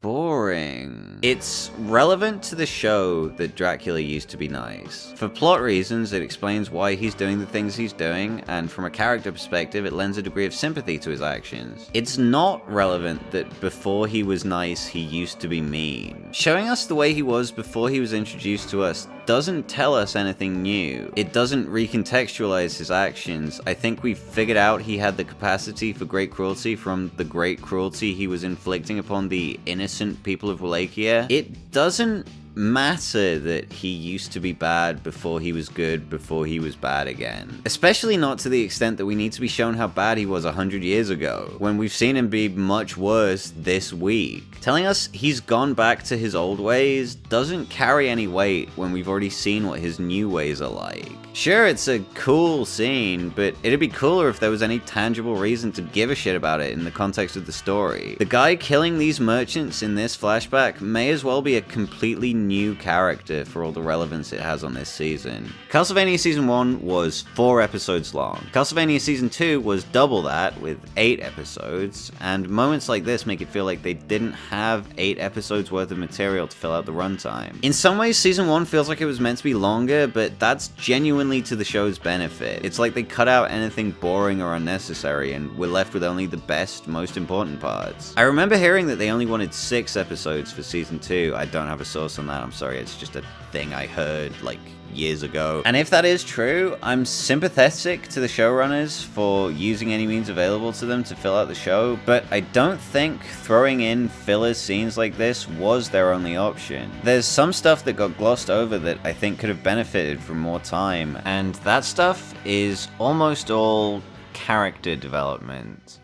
boring. It's relevant to the show that Dracula used to be nice. For plot reasons, it explains why he's doing the things he's doing, and from a character perspective, it lends a degree of sympathy to his actions. It's not relevant that before he was nice, he used to be mean. Showing us the way he was before he was introduced to us doesn't tell us anything new. It doesn't recontextualize his actions. I think we've figured out he had the capacity for great cruelty from the great cruelty he was inflicting upon the innocent people of Wallachia. It doesn't matter that he used to be bad before he was good, before he was bad again. Especially not to the extent that we need to be shown how bad he was 100 years ago, when we've seen him be much worse this week. Telling us he's gone back to his old ways doesn't carry any weight when we've already seen what his new ways are like. Sure, it's a cool scene, but it'd be cooler if there was any tangible reason to give a shit about it in the context of the story. The guy killing these merchants in this flashback may as well be a completely new character for all the relevance it has on this season. Castlevania Season 1 was 4 episodes long. Castlevania Season 2 was double that, with 8 episodes, and moments like this make it feel like they didn't have 8 episodes worth of material to fill out the runtime. In some ways, Season 1 feels like it was meant to be longer, but that's genuinely to the show's benefit. It's like they cut out anything boring or unnecessary, and we're left with only the best, most important parts. I remember hearing that they only wanted 6 episodes for Season 2. I don't have a source on that, I'm sorry, it's just a thing I heard, like, years ago. And if that is true, I'm sympathetic to the showrunners for using any means available to them to fill out the show, but I don't think throwing in filler scenes like this was their only option. There's some stuff that got glossed over that I think could have benefited from more time, and that stuff is almost all character development.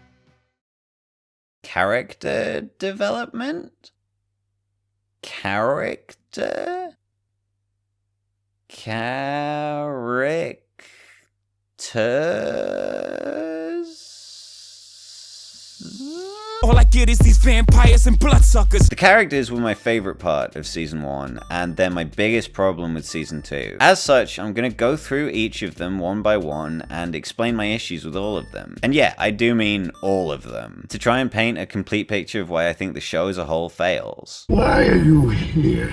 Character development? Characters? All I get is these vampires and bloodsuckers. The characters were my favorite part of season 1, and they're my biggest problem with season 2. As such, I'm gonna go through each of them one by one and explain my issues with all of them. And yeah, I do mean all of them, to try and paint a complete picture of why I think the show as a whole fails. Why are you here?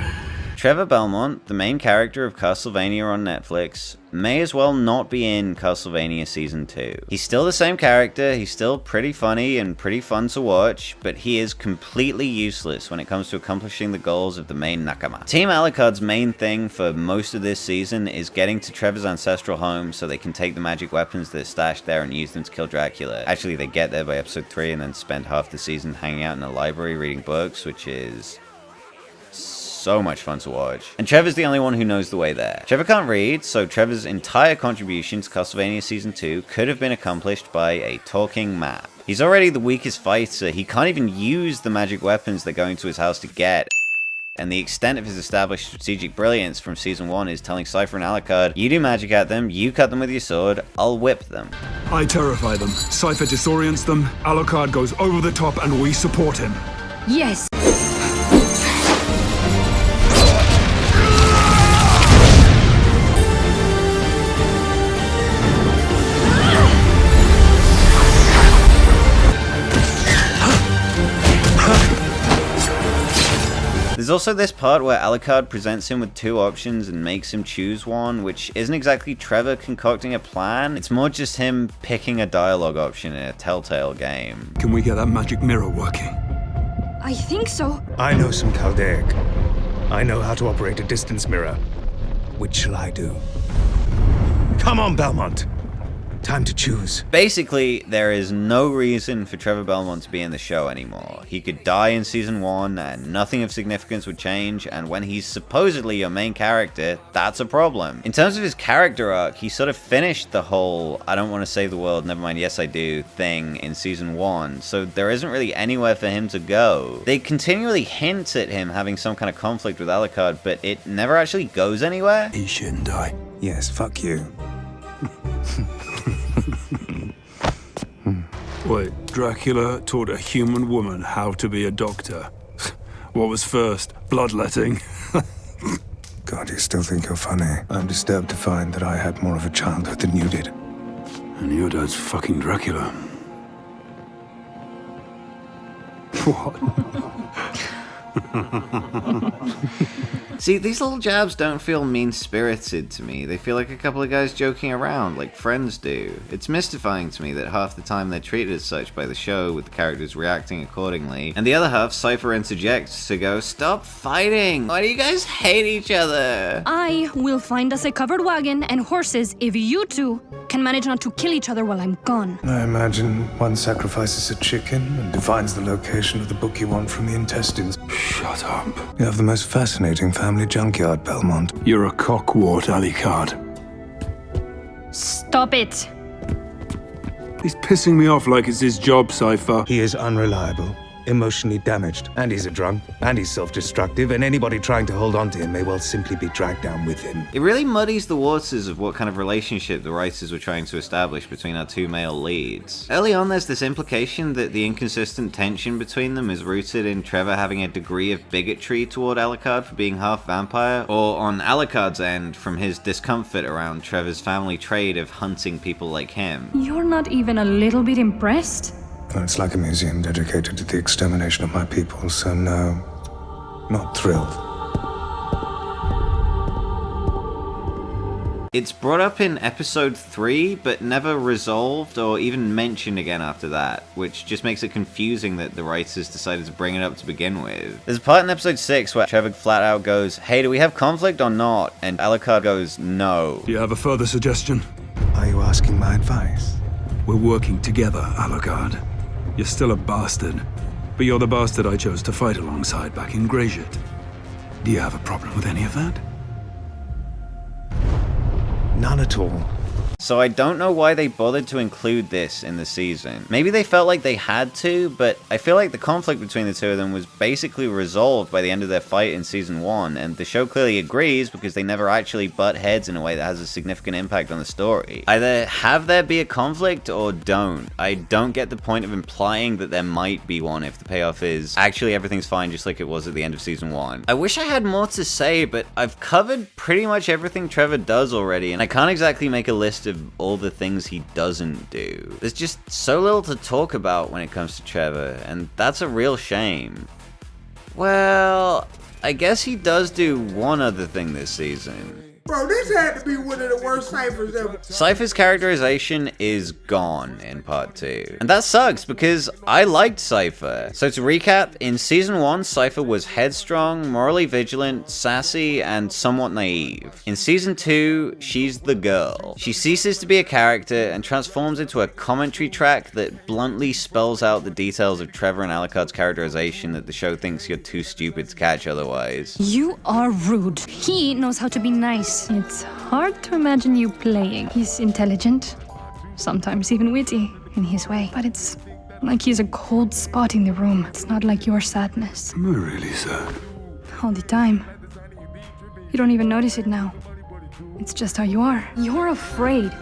Trevor Belmont, the main character of Castlevania on Netflix, may as well not be in Castlevania Season 2. He's still the same character, he's still pretty funny and pretty fun to watch, but he is completely useless when it comes to accomplishing the goals of the main Nakama. Team Alucard's main thing for most of this season is getting to Trevor's ancestral home so they can take the magic weapons that are stashed there and use them to kill Dracula. Actually, they get there by episode 3 and then spend half the season hanging out in a library reading books, which is so much fun to watch. And Trevor's the only one who knows the way there. Trevor can't read, so Trevor's entire contribution to Castlevania Season 2 could have been accomplished by a talking map. He's already the weakest fighter, he can't even use the magic weapons they're going to his house to get. And the extent of his established strategic brilliance from Season 1 is telling Cypher and Alucard, you do magic at them, you cut them with your sword, I'll whip them. I terrify them. Cypher disorients them, Alucard goes over the top, and we support him. Yes. There's also this part where Alucard presents him with two options and makes him choose one, which isn't exactly Trevor concocting a plan, it's more just him picking a dialogue option in a Telltale game. Can we get that magic mirror working? I think so. I know some Chaldaic. I know how to operate a distance mirror. Which shall I do? Come on, Belmont. Time to choose. Basically, there is no reason for Trevor Belmont to be in the show anymore. He could die in Season 1 and nothing of significance would change, and when he's supposedly your main character, that's a problem. In terms of his character arc, he sort of finished the whole I don't want to save the world, never mind, yes I do thing in Season 1, so there isn't really anywhere for him to go. They continually hint at him having some kind of conflict with Alucard, but it never actually goes anywhere. He shouldn't die. Yes, fuck you. Wait, Dracula taught a human woman how to be a doctor. What was first? Bloodletting? God, you still think you're funny. I'm disturbed to find that I had more of a childhood than you did. And your dad's fucking Dracula. What? See, these little jabs don't feel mean-spirited to me. They feel like a couple of guys joking around, like friends do. It's mystifying to me that half the time they're treated as such by the show, with the characters reacting accordingly, and the other half, Cypher interjects to go, stop fighting! Why do you guys hate each other? I will find us a covered wagon and horses if you two can manage not to kill each other while I'm gone. I imagine one sacrifices a chicken and defines the location of the book you want from the intestines. Shut up. You have the most fascinating family junkyard, Belmont. You're a cockwart, Alucard. Stop it. He's pissing me off like it's his job, Cypher. He is unreliable, emotionally damaged, and he's a drunk, and he's self-destructive, and anybody trying to hold on to him may well simply be dragged down with him. It really muddies the waters of what kind of relationship the writers were trying to establish between our two male leads. Early on, there's this implication that the inconsistent tension between them is rooted in Trevor having a degree of bigotry toward Alucard for being half vampire, or on Alucard's end, from his discomfort around Trevor's family trade of hunting people like him. You're not even a little bit impressed? Well, it's like a museum dedicated to the extermination of my people, so no, not thrilled. It's brought up in episode 3, but never resolved or even mentioned again after that, which just makes it confusing that the writers decided to bring it up to begin with. There's a part in episode 6 where Trevor flat out goes, hey, do we have conflict or not? And Alucard goes, no. Do you have a further suggestion? Are you asking my advice? We're working together, Alucard. You're still a bastard, but you're the bastard I chose to fight alongside back in Greyshit. Do you have a problem with any of that? None at all. So I don't know why they bothered to include this in the season. Maybe they felt like they had to, but I feel like the conflict between the two of them was basically resolved by the end of their fight in season 1, and the show clearly agrees because they never actually butt heads in a way that has a significant impact on the story. Either have there be a conflict or don't. I don't get the point of implying that there might be one if the payoff is actually everything's fine just like it was at the end of season 1. I wish I had more to say, but I've covered pretty much everything Trevor does already, and I can't exactly make a list of all the things he doesn't do. There's just so little to talk about when it comes to Trevor, and that's a real shame. Well, I guess he does do one other thing this season. Bro, this had to be one of the worst ciphers ever. Cypher's characterization is gone in part 2. And that sucks because I liked Cypher. So to recap, in season 1, Cypher was headstrong, morally vigilant, sassy, and somewhat naive. In season 2, she's the girl. She ceases to be a character and transforms into a commentary track that bluntly spells out the details of Trevor and Alucard's characterization that the show thinks you're too stupid to catch otherwise. You are rude. He knows how to be nice. It's hard to imagine you playing. He's intelligent, sometimes even witty in his way, but it's like he's a cold spot in the room. It's not like your sadness. Am I really sad? All the time. You don't even notice it now. It's just how you are. You're afraid.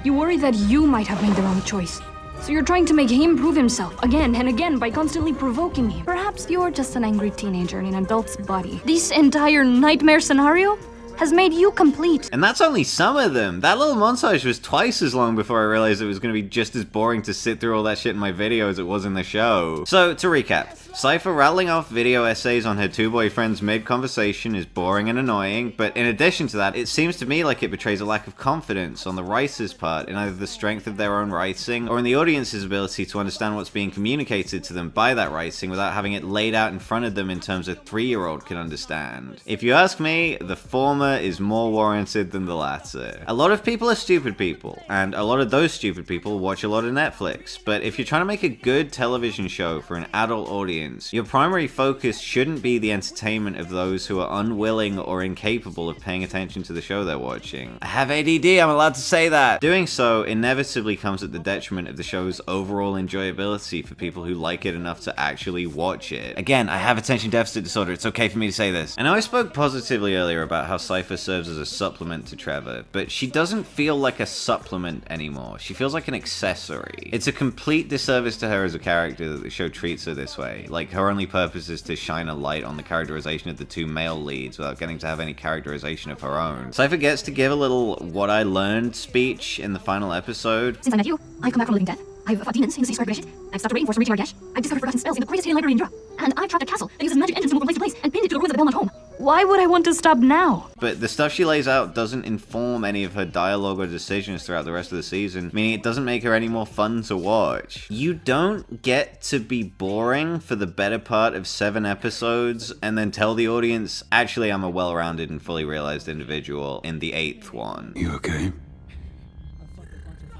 You worry that you might have made the wrong choice. So you're trying to make him prove himself again and again by constantly provoking him. Perhaps you're just an angry teenager in an adult's body. This entire nightmare scenario has made you complete. And that's only some of them. That little montage was twice as long before I realized it was going to be just as boring to sit through all that shit in my video as it was in the show. So, to recap, Cypher rattling off video essays on her two boyfriends mid-conversation is boring and annoying, but in addition to that, it seems to me like it betrays a lack of confidence on the writer's part in either the strength of their own writing or in the audience's ability to understand what's being communicated to them by that writing without having it laid out in front of them in terms a 3-year-old can understand. If you ask me, the former is more warranted than the latter. A lot of people are stupid people, and a lot of those stupid people watch a lot of Netflix, but if you're trying to make a good television show for an adult audience, your primary focus shouldn't be the entertainment of those who are unwilling or incapable of paying attention to the show they're watching. I have ADD, I'm allowed to say that. Doing so inevitably comes at the detriment of the show's overall enjoyability for people who like it enough to actually watch it. Again, I have attention deficit disorder, it's okay for me to say this. I know I spoke positively earlier about how Cypher serves as a supplement to Trevor, but she doesn't feel like a supplement anymore. She feels like an accessory. It's a complete disservice to her as a character that the show treats her this way. Like, her only purpose is to shine a light on the characterization of the two male leads without getting to have any characterization of her own. Cypher gets to give a little what I learned speech in the final episode. Since I met you, I've come back from the living dead. I've fought demons in the sea square British. I've stopped a rainforest from reaching our gash. I've discovered forgotten spells in the greatest hidden library in Europe. And I've trapped a castle that uses magic engines to move from place to place and pinned it to the ruins of the Belmont home. Why would I want to stop now? But the stuff she lays out doesn't inform any of her dialogue or decisions throughout the rest of the season, meaning it doesn't make her any more fun to watch. You don't get to be boring for the better part of 7 episodes and then tell the audience, actually I'm a well-rounded and fully realized individual in the 8th one. You okay?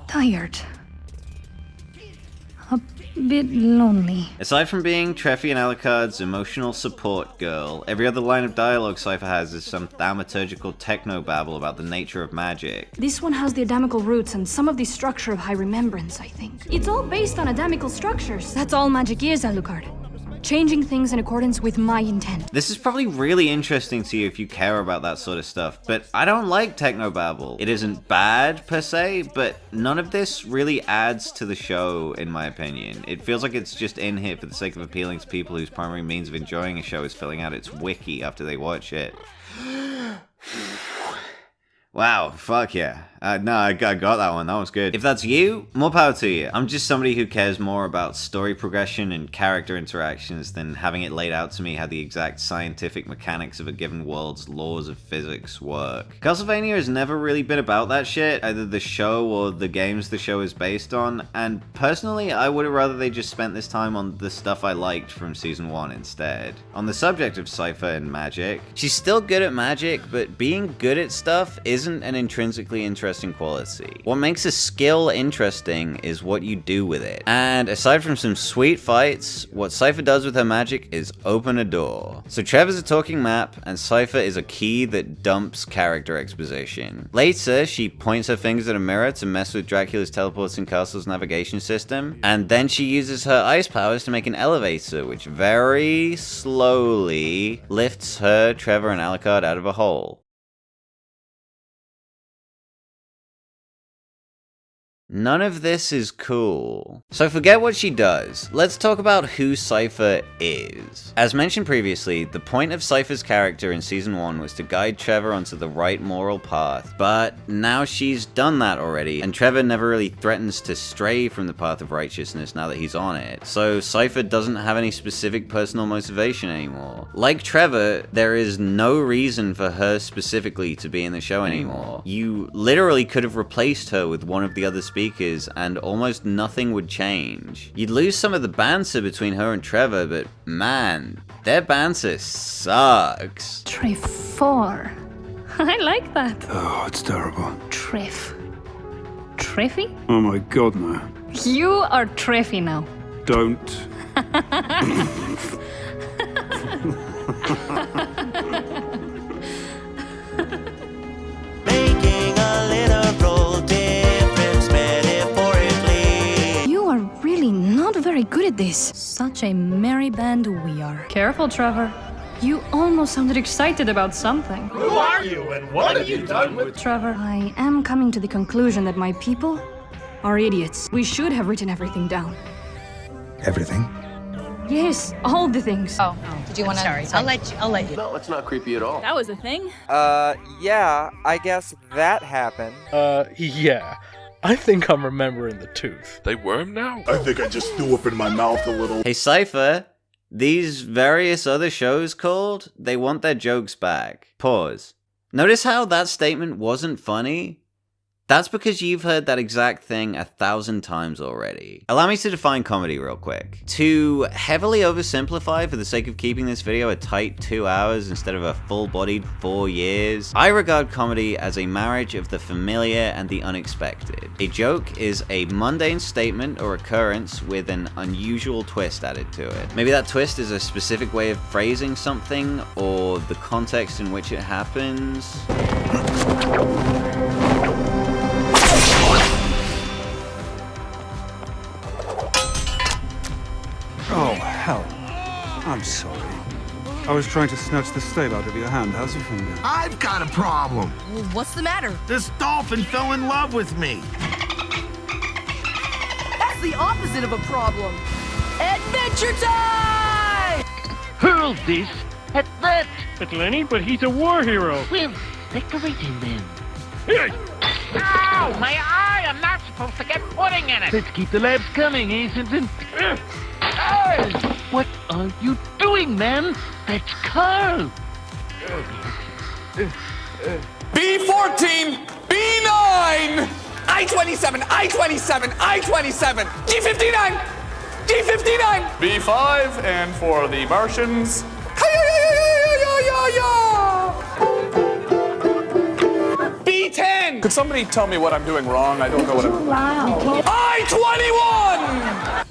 Tired. A bit lonely. Aside from being Treffy and Alucard's emotional support girl, every other line of dialogue Cypher has is some thaumaturgical techno-babble about the nature of magic. This one has the Adamical roots and some of the structure of high remembrance, I think. It's all based on Adamical structures. That's all magic is, Alucard. Changing things in accordance with my intent. This is probably really interesting to you if you care about that sort of stuff, but I don't like technobabble. It isn't bad per se, but none of this really adds to the show in my opinion. It feels like it's just in here for the sake of appealing to people whose primary means of enjoying a show is filling out its wiki after they watch it. Wow, fuck yeah. No, I got that one. That was good. If that's you, more power to you. I'm just somebody who cares more about story progression and character interactions than having it laid out to me how the exact scientific mechanics of a given world's laws of physics work. Castlevania has never really been about that shit, either the show or the games the show is based on, and personally, I would have rather they just spent this time on the stuff I liked from season 1 instead. On the subject of Cypher and magic, she's still good at magic, but being good at stuff isn't isn't an intrinsically interesting quality. What makes a skill interesting is what you do with it. And aside from some sweet fights, what Cypher does with her magic is open a door. So Trevor's a talking map, and Cypher is a key that dumps character exposition. Later, she points her fingers at a mirror to mess with Dracula's teleporting castle's navigation system, and then she uses her ice powers to make an elevator, which very slowly lifts her, Trevor, and Alucard out of a hole. None of this is cool. So forget what she does. Let's talk about who Cypher is. As mentioned previously, the point of Cypher's character in Season 1 was to guide Trevor onto the right moral path, but now she's done that already, and Trevor never really threatens to stray from the path of righteousness now that he's on it. So Cypher doesn't have any specific personal motivation anymore. Like Trevor, there is no reason for her specifically to be in the show anymore. You literally could have replaced her with one of the other speakers and almost nothing would change. You'd lose some of the banter between her and Trevor, but man, their banter sucks. Trefor. I like that. Oh, it's terrible. Treff. Treffy? Oh my god, no. You are Treffy now. Don't. Very good at this. Such a merry band we are. Careful, Trevor. You almost sounded excited about something. Who are you and what have you done with... Trevor, I am coming to the conclusion that my people are idiots. We should have written everything down. Everything? Yes, all the things. Oh, did you want to... Sorry, I'll let you. No, it's not creepy at all. That was a thing? Yeah, I guess that happened. Yeah. I think I'm remembering the tooth. They worm now? I think I just threw up in my mouth a little. Hey Cypher, these various other shows called, they want their jokes back. Pause. Notice how that statement wasn't funny? That's because you've heard that exact thing 1,000 times already. Allow me to define comedy real quick. To heavily oversimplify for the sake of keeping this video a tight 2 hours instead of a full-bodied 4 years, I regard comedy as a marriage of the familiar and the unexpected. A joke is a mundane statement or occurrence with an unusual twist added to it. Maybe that twist is a specific way of phrasing something or the context in which it happens. Oh, hell. I'm sorry. I was trying to snatch the stave out of your hand. How's your finger? I've got a problem. Well, what's the matter? This dolphin fell in love with me. That's the opposite of a problem. Adventure time! Hurl this at that. At Lenny, but he's a war hero. Well, decorate him then. Hey! Ow! My eye! I'm not supposed to get pudding in it! Let's keep the laughs coming, eh, Simpson? What are you doing, man? That's Carl! B14! B9! I-27! I-27! I-27! D59! D59! B5, and for the Martians... B10! Could somebody tell me what I'm doing wrong? I don't know what I'm... Loud. I-21!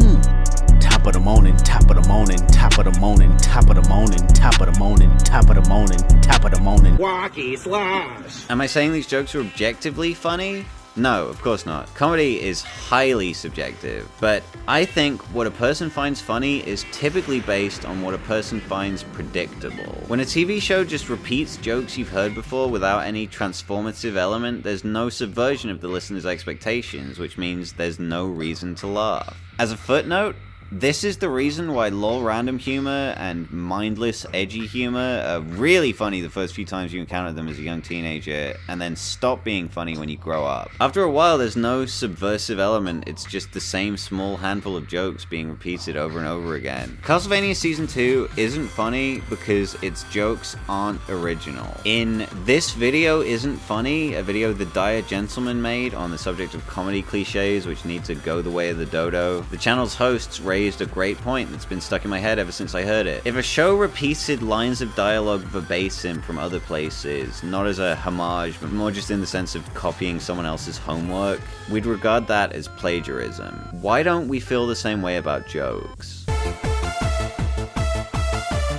Top of the morning, top of the morning, top of the morning, top of the morning, top of the morning, top of the morning, top of the morning. Wacky slash. Am I saying these jokes are objectively funny? No, of course not. Comedy is highly subjective, but I think what a person finds funny is typically based on what a person finds predictable. When a TV show just repeats jokes you've heard before without any transformative element, there's no subversion of the listener's expectations, which means there's no reason to laugh. As a footnote, this is the reason why lol random humor and mindless edgy humor are really funny the first few times you encounter them as a young teenager, and then stop being funny when you grow up. After a while, there's no subversive element, it's just the same small handful of jokes being repeated over and over again. Castlevania Season 2 isn't funny because its jokes aren't original. In This Video Isn't Funny, a video the Dire Gentleman made on the subject of comedy cliches which need to go the way of the dodo, the channel's hosts raised raised a great point that's been stuck in my head ever since I heard it. If a show repeated lines of dialogue verbatim from other places, not as a homage, but more just in the sense of copying someone else's homework, we'd regard that as plagiarism. Why don't we feel the same way about jokes?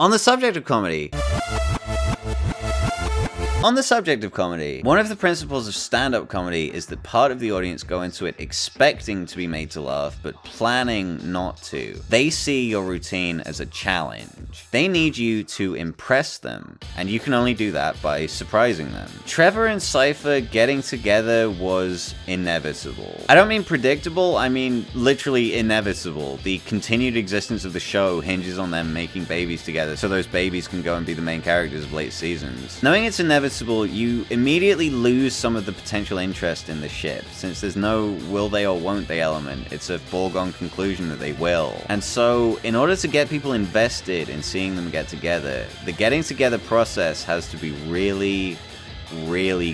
On the subject of comedy, one of the principles of stand-up comedy is that part of the audience go into it expecting to be made to laugh, but planning not to. They see your routine as a challenge. They need you to impress them, and you can only do that by surprising them. Trevor and Cypher getting together was inevitable. I don't mean predictable, I mean literally inevitable. The continued existence of the show hinges on them making babies together, so those babies can go and be the main characters of late seasons. Knowing it's inevitable, you immediately lose some of the potential interest in the ship, since there's no will they or won't they element. It's a foregone conclusion that they will. And so, in order to get people invested in seeing them get together, the getting together process has to be really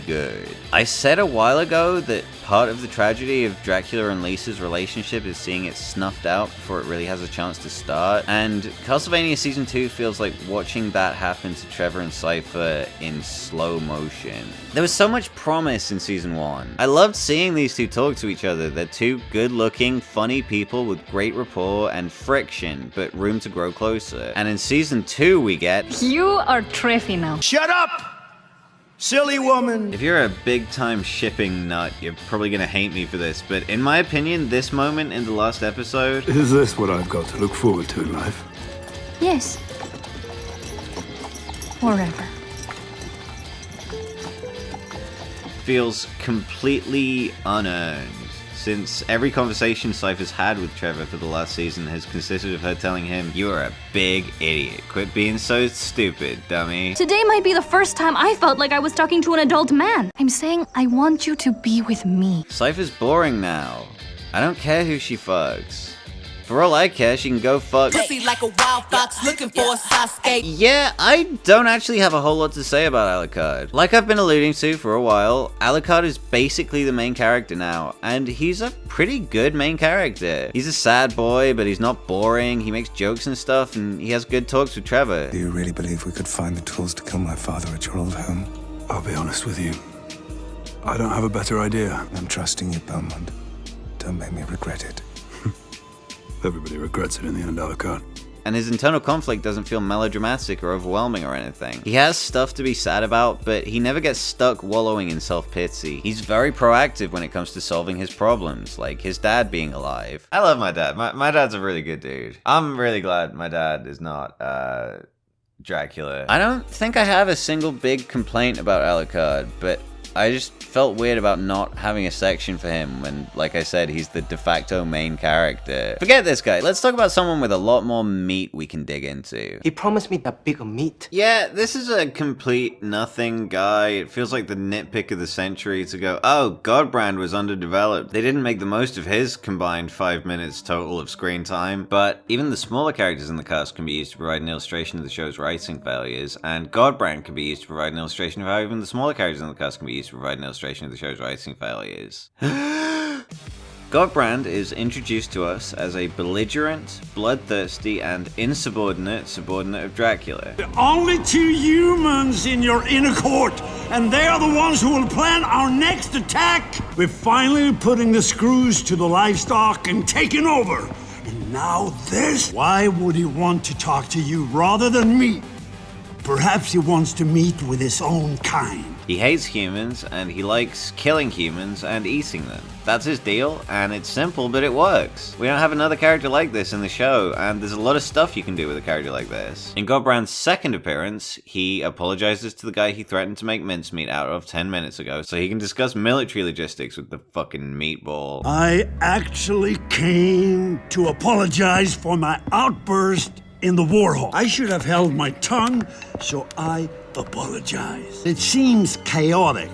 good. I said a while ago that part of the tragedy of Dracula and Lisa's relationship is seeing it snuffed out before it really has a chance to start, and Castlevania Season 2 feels like watching that happen to Trevor and Cypher in slow motion. There was so much promise in Season 1. I loved seeing these two talk to each other. They're two good-looking, funny people with great rapport and friction, but room to grow closer. And in Season 2 we get... You are Treffy now. Shut up! Silly woman! If you're a big-time shipping nut, you're probably gonna hate me for this, but in my opinion, this moment in the last episode... Is this what I've got to look forward to in life? Yes. Forever. feels completely unearned, since every conversation Cypher's had with Trevor for the last season has consisted of her telling him, "You're a big idiot. Quit being so stupid, dummy." Today might be the first time I felt like I was talking to an adult man. I'm saying I want you to be with me. Cypher's boring now. I don't care who she fucks. For all I care, she can go fuck. Pussy like a wild fox looking for a Sasuke. Yeah, I don't actually have a whole lot to say about Alucard. Like I've been alluding to for a while, Alucard is basically the main character now, and he's a pretty good main character. He's a sad boy, but he's not boring, he makes jokes and stuff, and he has good talks with Trevor. Do you really believe we could find the tools to kill my father at your old home? I'll be honest with you. I don't have a better idea. I'm trusting you, Belmont. Don't make me regret it. Everybody regrets it in the end, Alucard. And his internal conflict doesn't feel melodramatic or overwhelming or anything. He has stuff to be sad about, but he never gets stuck wallowing in self-pity. He's very proactive when it comes to solving his problems, like his dad being alive. I love my dad. My dad's a really good dude. I'm really glad my dad is not, Dracula. I don't think I have a single big complaint about Alucard, but I just felt weird about not having a section for him when, like I said, he's the de facto main character. Forget this guy. Let's talk about someone with a lot more meat we can dig into. He promised me that bigger meat. Yeah, this is a complete nothing guy. It feels like the nitpick of the century to go, oh, Godbrand was underdeveloped. They didn't make the most of his combined 5 minutes total of screen time. But even the smaller characters in the cast can be used to provide an illustration of the show's writing failures, and Godbrand can be used to provide an illustration of how even the smaller characters in the cast can be used to provide an illustration of the show's writing failures. Godbrand is introduced to us as a belligerent, bloodthirsty, and insubordinate subordinate of Dracula. Only 2 humans in your inner court, and they are the ones who will plan our next attack. We're finally putting the screws to the livestock and taking over. And now this. Why would he want to talk to you rather than me? Perhaps he wants to meet with his own kind. He hates humans, and he likes killing humans and eating them. That's his deal, and it's simple, but it works. We don't have another character like this in the show, and there's a lot of stuff you can do with a character like this. In Godbrand's second appearance, he apologizes to the guy he threatened to make mincemeat out of 10 minutes ago, so he can discuss military logistics with the fucking meatball. I actually came to apologize for my outburst in the war hall. I should have held my tongue, so I apologize. It seems chaotic,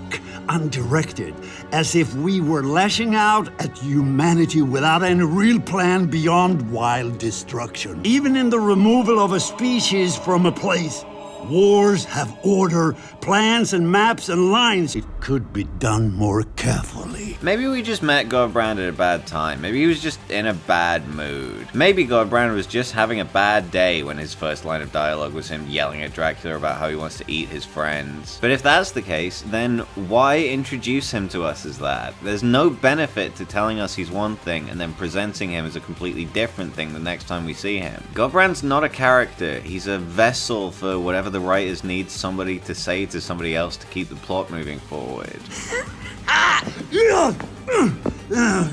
undirected, as if we were lashing out at humanity without any real plan beyond wild destruction. Even in the removal of a species from a place, wars have order, plans and maps and lines. It could be done more carefully. Maybe we just met Godbrand at a bad time. Maybe he was just in a bad mood. Maybe Godbrand was just having a bad day when his first line of dialogue was him yelling at Dracula about how he wants to eat his friends. But if that's the case, then why introduce him to us as that? There's no benefit to telling us he's one thing and then presenting him as a completely different thing the next time we see him. Godbrand's not a character. He's a vessel for whatever the writers need somebody to say to somebody else to keep the plot moving forward.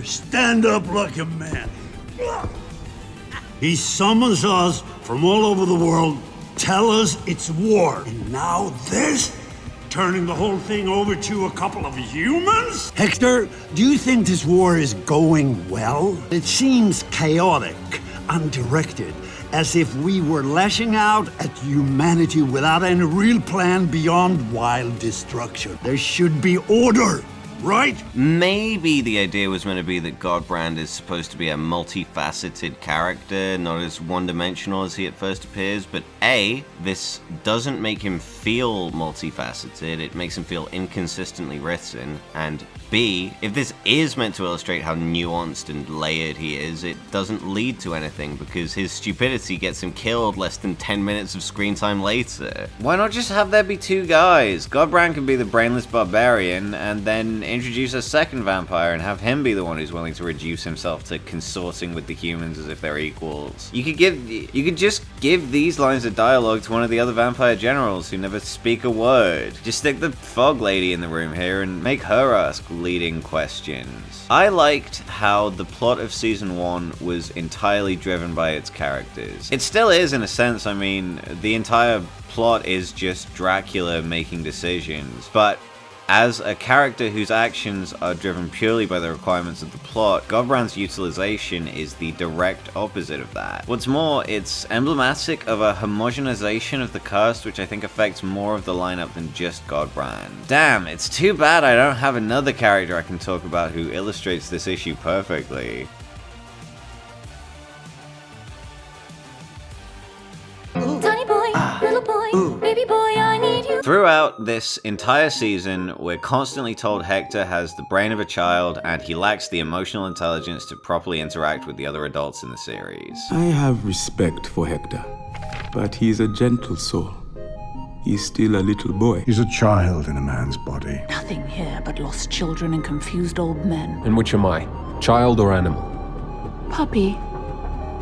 Stand up like a man. He summons us from all over the world, tell us it's war. And now this? Turning the whole thing over to a couple of humans? Hector, do you think this war is going well? It seems chaotic, undirected, as if we were lashing out at humanity without any real plan beyond wild destruction. There should be order, right? Maybe the idea was meant to be that Godbrand is supposed to be a multifaceted character, not as one-dimensional as he at first appears, but A, this doesn't make him feel multifaceted, it makes him feel inconsistently written, and B, if this is meant to illustrate how nuanced and layered he is, it doesn't lead to anything because his stupidity gets him killed less than 10 minutes of screen time later. Why not just have there be two guys? Godbrand can be the brainless barbarian and then introduce a second vampire and have him be the one who's willing to reduce himself to consorting with the humans as if they're equals. You could just give these lines of dialogue to one of the other vampire generals who never speak a word. Just stick the fog lady in the room here and make her ask leading questions. I liked how the plot of season 1 was entirely driven by its characters. It still is in a sense. I mean, the entire plot is just Dracula making decisions, but as a character whose actions are driven purely by the requirements of the plot, Godbrand's utilization is the direct opposite of that. What's more, it's emblematic of a homogenization of the cast which I think affects more of the lineup than just Godbrand. Damn, it's too bad I don't have another character I can talk about who illustrates this issue perfectly. Tiny boy, little boy, baby boy, I need you. Throughout this entire season, we're constantly told Hector has the brain of a child and he lacks the emotional intelligence to properly interact with the other adults in the series. I have respect for Hector, but he's a gentle soul. He's still a little boy. He's a child in a man's body. Nothing here but lost children and confused old men. And which am I? Child or animal? Puppy.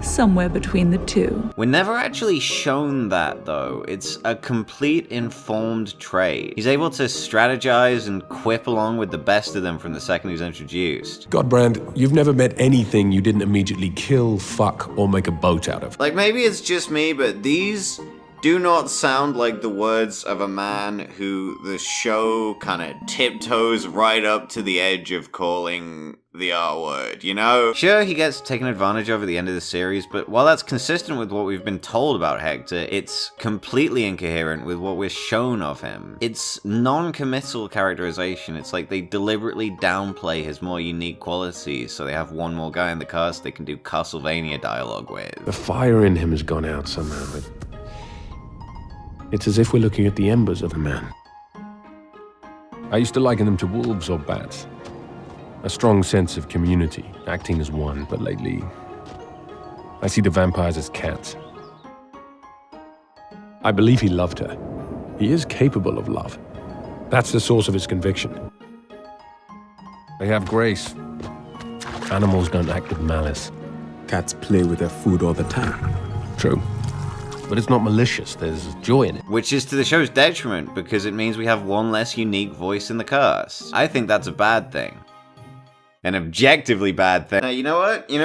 Somewhere between the two. We're never actually shown that, though. It's a complete informed trait. He's able to strategize and quip along with the best of them from the second he's introduced. Godbrand, you've never met anything you didn't immediately kill, fuck, or make a boat out of. Like, maybe it's just me, but these do not sound like the words of a man who the show kind of tiptoes right up to the edge of calling the R word, you know? Sure, he gets taken advantage of at the end of the series, but while that's consistent with what we've been told about Hector, it's completely incoherent with what we're shown of him. It's non-committal characterization. It's like they deliberately downplay his more unique qualities so they have one more guy in the cast they can do Castlevania dialogue with. The fire in him has gone out somehow. It's as if we're looking at the embers of a man. I used to liken them to wolves or bats. A strong sense of community, acting as one, but lately, I see the vampires as cats. I believe he loved her. He is capable of love. That's the source of his conviction. They have grace. Animals don't act with malice. Cats play with their food all the time. True. But it's not malicious, there's joy in it. Which is to the show's detriment, because it means we have one less unique voice in the cast. I think that's a bad thing. An objectively bad thing. Now, you know what? I'm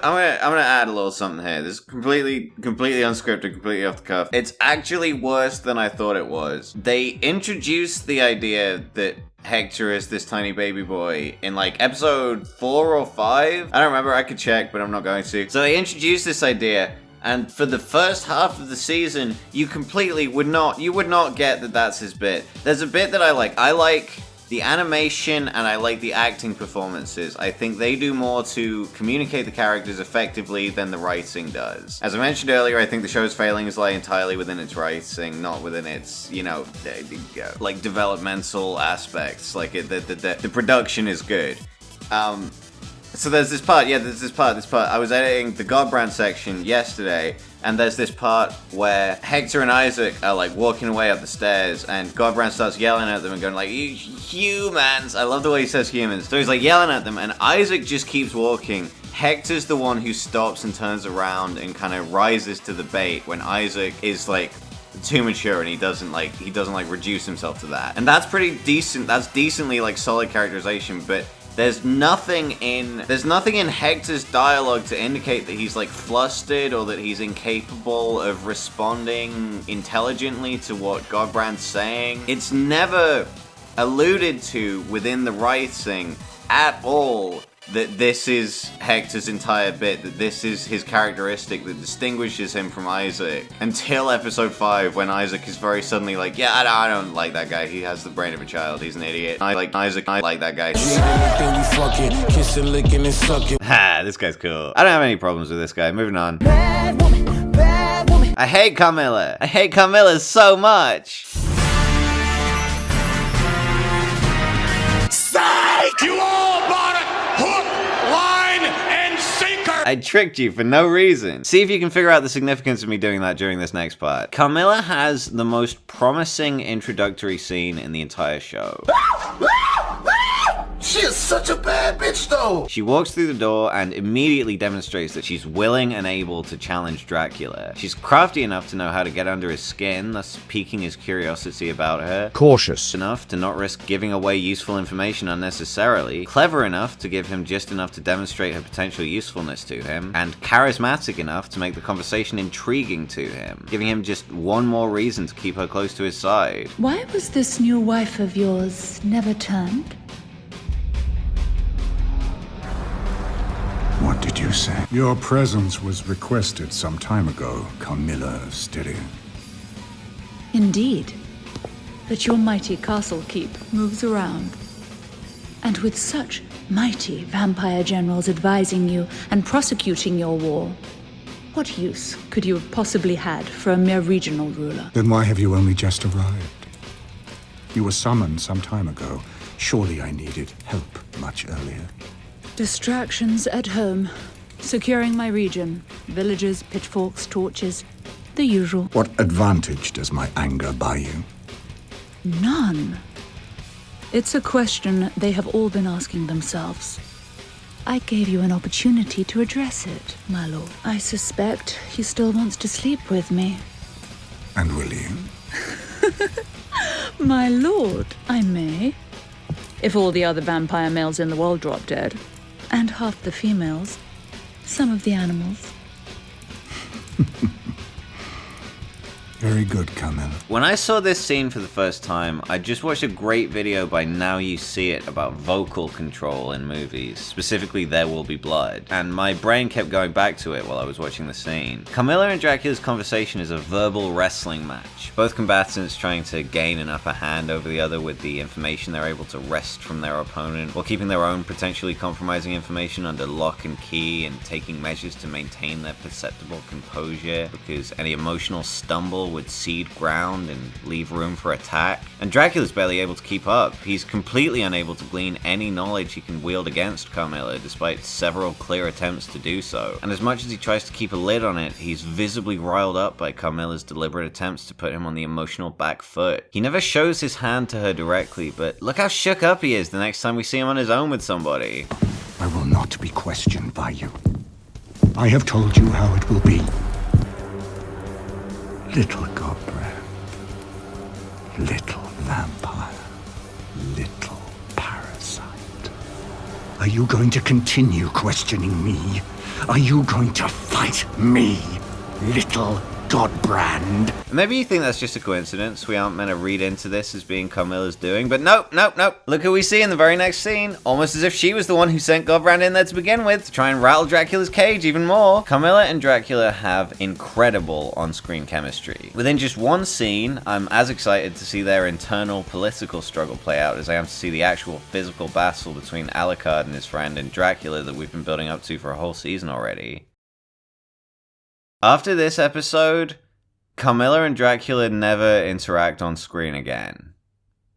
gonna add a little something here. This is completely unscripted, completely off the cuff. It's actually worse than I thought it was. They introduced the idea that Hector is this tiny baby boy in like episode 4 or 5. I don't remember, I could check, but I'm not going to. So they introduced this idea, and for the first half of the season, you completely would not get that that's his bit. There's a bit that I like. I like the animation and I like the acting performances. I think they do more to communicate the characters effectively than the writing does. As I mentioned earlier, I think the show's failings lie entirely within its writing, not within its, you know, like developmental aspects. Like the production is good. So there's this part, this part. I was editing the Godbrand section yesterday, and there's this part where Hector and Isaac are like walking away up the stairs, and Godbrand starts yelling at them and going like, "You humans!" I love the way he says humans. So he's like yelling at them, and Isaac just keeps walking. Hector's the one who stops and turns around and kind of rises to the bait when Isaac is like too mature and he doesn't like reduce himself to that. And that's pretty decent. That's decently like solid characterization, but there's nothing in Hector's dialogue to indicate that he's like flustered or that he's incapable of responding intelligently to what Godbrand's saying. It's never alluded to within the writing at all that this is Hector's entire bit, that this is his characteristic that distinguishes him from Isaac, until episode 5 when Isaac is very suddenly like, yeah, I don't like that guy, he has the brain of a child, he's an idiot. I like Isaac, I like that guy. Ha, this guy's cool. I don't have any problems with this guy, moving on. Bad woman, bad woman. I hate Camilla. I hate Camilla so much. Psych! You all bought it! Hook, line, and sinker! I tricked you for no reason. See if you can figure out the significance of me doing that during this next part. Camilla has the most promising introductory scene in the entire show. She is such a bad bitch, though. She walks through the door and immediately demonstrates that she's willing and able to challenge Dracula. She's crafty enough to know how to get under his skin, thus piquing his curiosity about her. Cautious enough to not risk giving away useful information unnecessarily. Clever enough to give him just enough to demonstrate her potential usefulness to him. And charismatic enough to make the conversation intriguing to him, giving him just one more reason to keep her close to his side. Why was this new wife of yours never turned? What did you say? Your presence was requested some time ago, Camilla Styria. Indeed. But your mighty castle keep moves around. And with such mighty vampire generals advising you and prosecuting your war, what use could you have possibly had for a mere regional ruler? Then why have you only just arrived? You were summoned some time ago. Surely I needed help much earlier. Distractions at home. Securing my region. Villages, pitchforks, torches. The usual. What advantage does my anger buy you? None. It's a question they have all been asking themselves. I gave you an opportunity to address it, my lord. I suspect he still wants to sleep with me. And will you? My lord, I may. If all the other vampire males in the world drop dead. And half the females. Some of the animals. Very good, Camilla. When I saw this scene for the first time, I just watched a great video by Now You See It about vocal control in movies, specifically There Will Be Blood, and my brain kept going back to it while I was watching the scene. Camilla and Dracula's conversation is a verbal wrestling match, both combatants trying to gain an upper hand over the other with the information they're able to wrest from their opponent, while keeping their own potentially compromising information under lock and key and taking measures to maintain their perceptible composure, because any emotional stumble would cede ground and leave room for attack. And Dracula's barely able to keep up. He's completely unable to glean any knowledge he can wield against Camilla, despite several clear attempts to do so. And as much as he tries to keep a lid on it, he's visibly riled up by Camilla's deliberate attempts to put him on the emotional back foot. He never shows his hand to her directly, but look how shook up he is the next time we see him on his own with somebody. I will not be questioned by you. I have told you how it will be. Little Godbrand, little vampire, little parasite. Are you going to continue questioning me? Are you going to fight me, little Godbrand. Maybe you think that's just a coincidence. We aren't meant to read into this as being Carmilla's doing, but nope. Look who we see in the very next scene. Almost as if she was the one who sent Godbrand in there to begin with, to try and rattle Dracula's cage even more. Carmilla and Dracula have incredible on-screen chemistry. Within just one scene, I'm as excited to see their internal political struggle play out as I am to see the actual physical battle between Alucard and his friend and Dracula that we've been building up to for a whole season already. After this episode, Carmilla and Dracula never interact on screen again.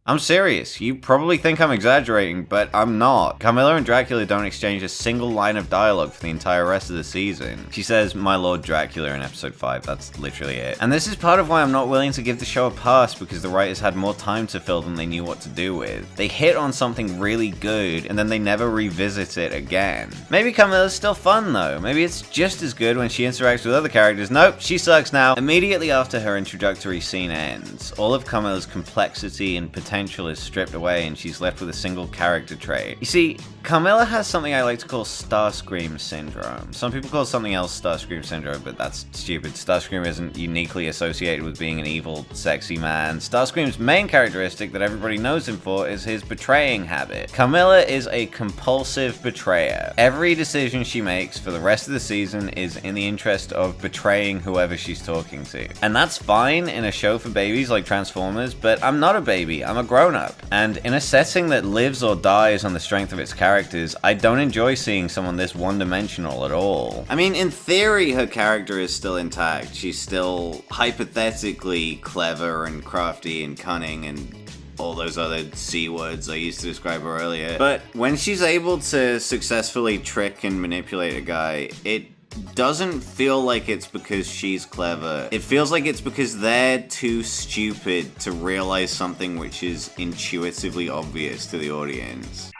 I'm serious. You probably think I'm exaggerating, but I'm not. Carmilla and Dracula don't exchange a single line of dialogue for the entire rest of the season. She says, "My Lord Dracula" in episode 5. That's literally it. And this is part of why I'm not willing to give the show a pass, because the writers had more time to fill than they knew what to do with. They hit on something really good, and then they never revisit it again. Maybe Carmilla's still fun, though. Maybe it's just as good when she interacts with other characters. Nope, she sucks now. Immediately after her introductory scene ends, all of Carmilla's complexity and potential is stripped away and she's left with a single character trait. You see, Carmilla has something I like to call Starscream syndrome. Some people call something else Starscream syndrome, but that's stupid. Starscream isn't uniquely associated with being an evil, sexy man. Starscream's main characteristic that everybody knows him for is his betraying habit. Carmilla is a compulsive betrayer. Every decision she makes for the rest of the season is in the interest of betraying whoever she's talking to. And that's fine in a show for babies like Transformers, but I'm not a baby, I'm a grown-up. And in a setting that lives or dies on the strength of its characters, I don't enjoy seeing someone this one-dimensional at all. I mean, in theory, her character is still intact. She's still hypothetically clever and crafty and cunning and all those other C words I used to describe her earlier. But when she's able to successfully trick and manipulate a guy, it doesn't feel like it's because she's clever. It feels like it's because they're too stupid to realize something which is intuitively obvious to the audience.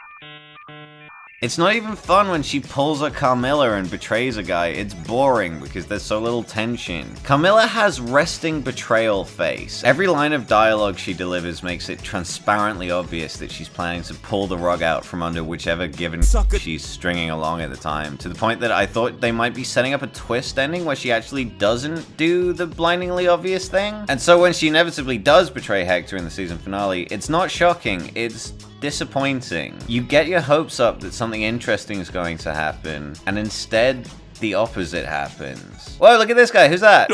It's not even fun when she pulls a Carmilla and betrays a guy. It's boring because there's so little tension. Carmilla has resting betrayal face. Every line of dialogue she delivers makes it transparently obvious that she's planning to pull the rug out from under whichever given she's stringing along at the time, to the point that I thought they might be setting up a twist ending where she actually doesn't do the blindingly obvious thing. And so when she inevitably does betray Hector in the season finale, it's not shocking, it's disappointing. You get your hopes up that something interesting is going to happen, and instead, the opposite happens. Whoa, look at this guy, who's that?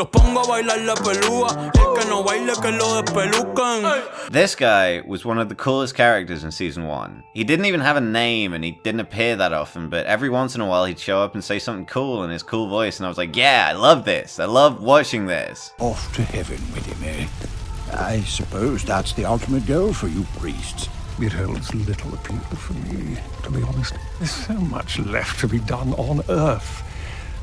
This guy was one of the coolest characters in season 1. He didn't even have a name and he didn't appear that often, but every once in a while he'd show up and say something cool in his cool voice, and I was like, yeah, I love this. I love watching this. Off to heaven with him, eh? I suppose that's the ultimate goal for you priests. It holds little appeal for me, to be honest. There's so much left to be done on Earth.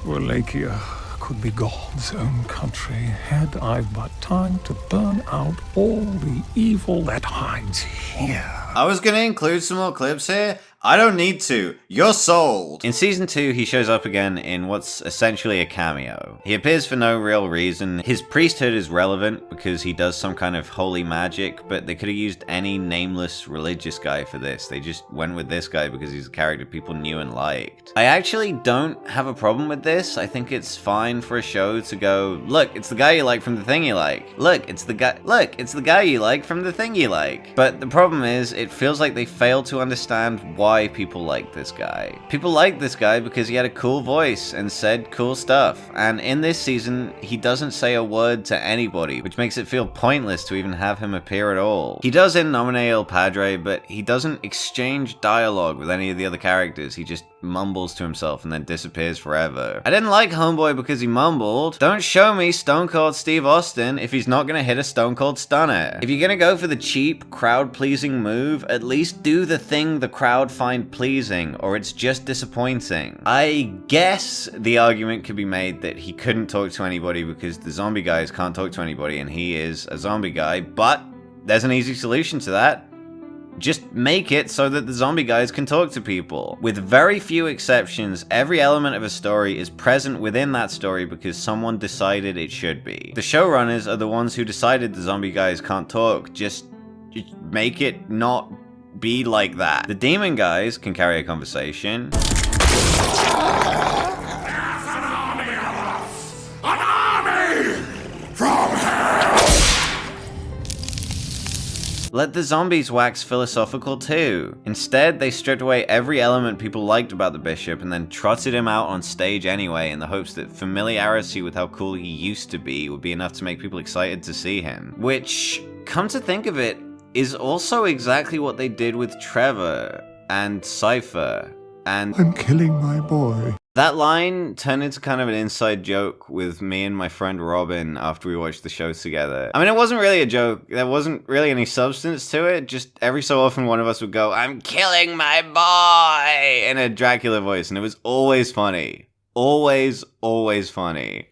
Wallachia could be God's own country, had I but time to burn out all the evil that hides here. I was gonna include some more clips here. I don't need to. You're sold. In season 2, he shows up again in what's essentially a cameo. He appears for no real reason. His priesthood is relevant because he does some kind of holy magic, but they could have used any nameless religious guy for this. They just went with this guy because he's a character people knew and liked. I actually don't have a problem with this. I think it's fine for a show to go, look, it's the guy you like from the thing you like. Look, it's the guy you like from the thing you like. But the problem is, it feels like they failed to understand why people like this guy. People like this guy because he had a cool voice and said cool stuff. And in this season, he doesn't say a word to anybody, which makes it feel pointless to even have him appear at all. He does in Nomine El Padre, but he doesn't exchange dialogue with any of the other characters. He just mumbles to himself and then disappears forever. I didn't like Homeboy because he mumbled. Don't show me Stone Cold Steve Austin if he's not gonna hit a Stone Cold Stunner. If you're gonna go for the cheap, crowd-pleasing move, at least do the thing the crowd find pleasing, or it's just disappointing. I guess the argument could be made that he couldn't talk to anybody because the zombie guys can't talk to anybody and he is a zombie guy, but there's an easy solution to that. Just make it so that the zombie guys can talk to people. With very few exceptions, every element of a story is present within that story because someone decided it should be. The showrunners are the ones who decided the zombie guys can't talk. Just make it not be like that. The demon guys can carry a conversation. An army! let the zombies wax philosophical too. Instead, they stripped away every element people liked about the Bishop and then trotted him out on stage anyway in the hopes that familiarity with how cool he used to be would be enough to make people excited to see him. Which, come to think of it, is also exactly what they did with Trevor and Cypher and I'm killing my boy. That line turned into kind of an inside joke with me and my friend Robin after we watched the show together. I mean, it wasn't really a joke. There wasn't really any substance to it. Just every so often one of us would go, "I'm killing my boy," in a Dracula voice, and it was always funny. Always, always funny.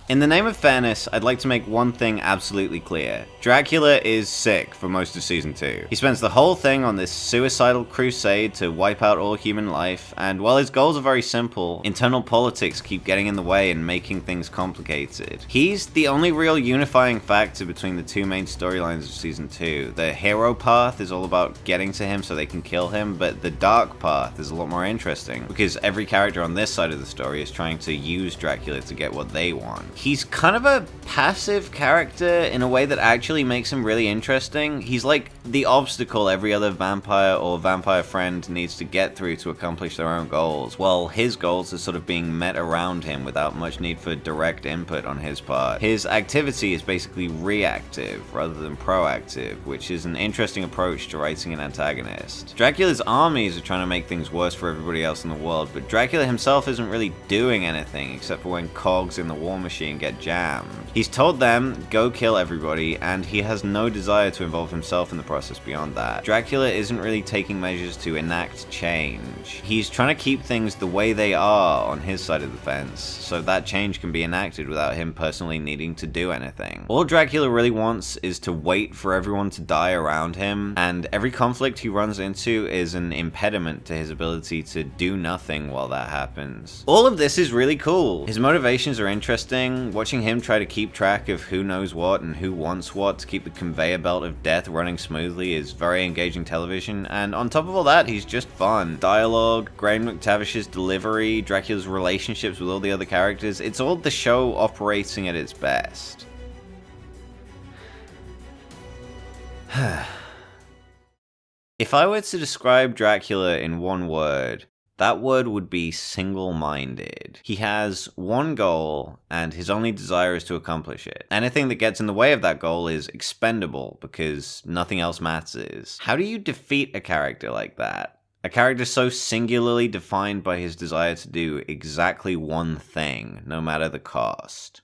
In the name of fairness, I'd like to make one thing absolutely clear. Dracula is sick for most of season 2. He spends the whole thing on this suicidal crusade to wipe out all human life, and while his goals are very simple, internal politics keep getting in the way and making things complicated. He's the only real unifying factor between the two main storylines of season 2. The hero path is all about getting to him so they can kill him, but the dark path is a lot more interesting, because every character on this side of the story is trying to use Dracula to get what they want. He's kind of a passive character in a way that actually makes him really interesting. He's like the obstacle every other vampire or vampire friend needs to get through to accomplish their own goals, while his goals are sort of being met around him without much need for direct input on his part. His activity is basically reactive rather than proactive, which is an interesting approach to writing an antagonist. Dracula's armies are trying to make things worse for everybody else in the world, but Dracula himself isn't really doing anything except for when cogs in the war machine get jammed. He's told them, go kill everybody, and he has no desire to involve himself in the process beyond that. Dracula isn't really taking measures to enact change. He's trying to keep things the way they are on his side of the fence, so that change can be enacted without him personally needing to do anything. All Dracula really wants is to wait for everyone to die around him, and every conflict he runs into is an impediment to his ability to do nothing while that happens. All of this is really cool. His motivations are interesting. Watching him try to keep track of who knows what and who wants what to keep the conveyor belt of death running smoothly is very engaging television, and on top of all that, he's just fun. Dialogue, Graham McTavish's delivery, Dracula's relationships with all the other characters, it's all the show operating at its best. If I were to describe Dracula in one word, that word would be single-minded. He has one goal, and his only desire is to accomplish it. Anything that gets in the way of that goal is expendable, because nothing else matters. How do you defeat a character like that? A character so singularly defined by his desire to do exactly one thing, no matter the cost.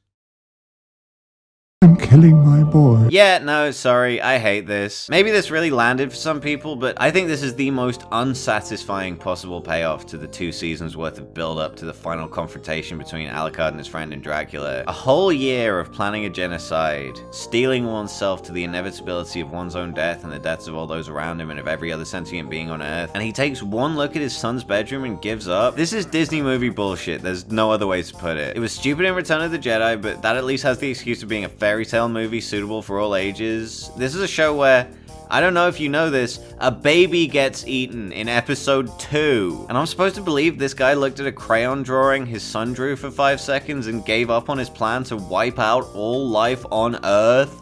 I'm killing my boy. Yeah, no, sorry, I hate this. Maybe this really landed for some people, but I think this is the most unsatisfying possible payoff to the 2 seasons worth of build-up to the final confrontation between Alucard and his friend and Dracula. A whole year of planning a genocide, steeling oneself to the inevitability of one's own death and the deaths of all those around him and of every other sentient being on Earth, and he takes one look at his son's bedroom and gives up? This is Disney movie bullshit, there's no other way to put it. It was stupid in Return of the Jedi, but that at least has the excuse of being a fairy tale movie suitable for all ages. This is a show where, I don't know if you know this, a baby gets eaten in episode 2. And I'm supposed to believe this guy looked at a crayon drawing his son drew for 5 seconds and gave up on his plan to wipe out all life on Earth?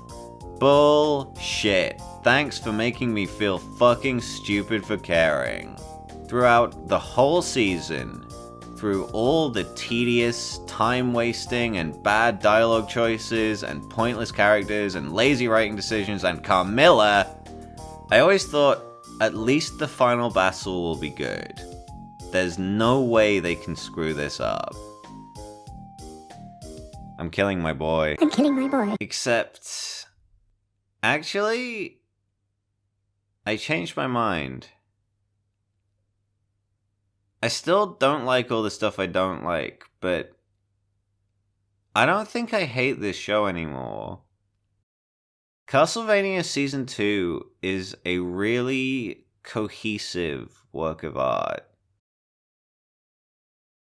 Bullshit. Thanks for making me feel fucking stupid for caring. Throughout the whole season, through all the tedious, time-wasting, and bad dialogue choices, and pointless characters, and lazy writing decisions, and Camilla, I always thought, at least the final battle will be good. There's no way they can screw this up. I'm killing my boy. I'm killing my boy. Except, actually, I changed my mind. I still don't like all the stuff I don't like, but I don't think I hate this show anymore. Castlevania Season 2 is a really cohesive work of art.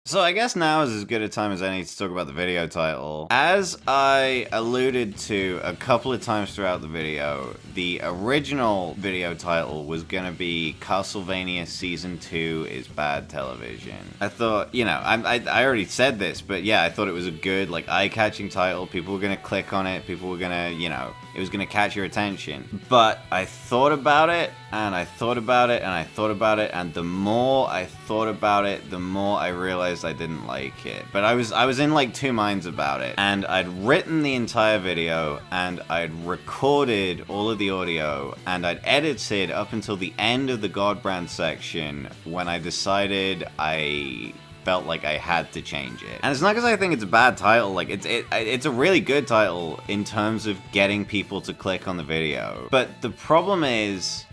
So I guess now is as good a time as any to talk about the video title. As I alluded to a couple of times throughout the video, the original video title was gonna be Castlevania Season 2 is Bad Television. I thought, you know, I already said this, but yeah, I thought it was a good, like, eye-catching title. People were gonna click on it, people were gonna, you know, It was gonna catch your attention. But I thought about it, and I thought about it, and I thought about it, and the more I thought about it, the more I realized I didn't like it. But I was in like two minds about it. And I'd written the entire video, and I'd recorded all of the audio, and I'd edited up until the end of the Godbrand section when I decided I felt like I had to change it. And it's not because I think it's a bad title, like it's a really good title in terms of getting people to click on the video. But the problem is,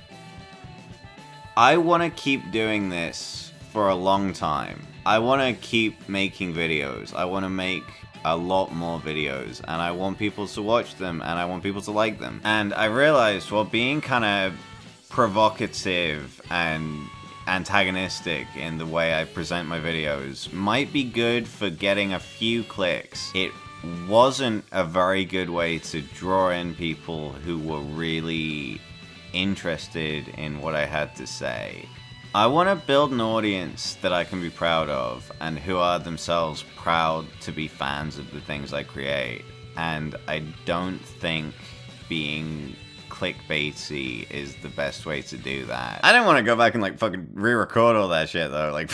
I want to keep doing this for a long time. I want to keep making videos. I want to make a lot more videos, and I want people to watch them, and I want people to like them. And I realized, well, being kind of provocative and antagonistic in the way I present my videos might be good for getting a few clicks. It wasn't a very good way to draw in people who were really interested in what I had to say. I want to build an audience that I can be proud of and who are themselves proud to be fans of the things I create. And I don't think being clickbaity is the best way to do that. I don't want to go back and like fucking re-record all that shit though, like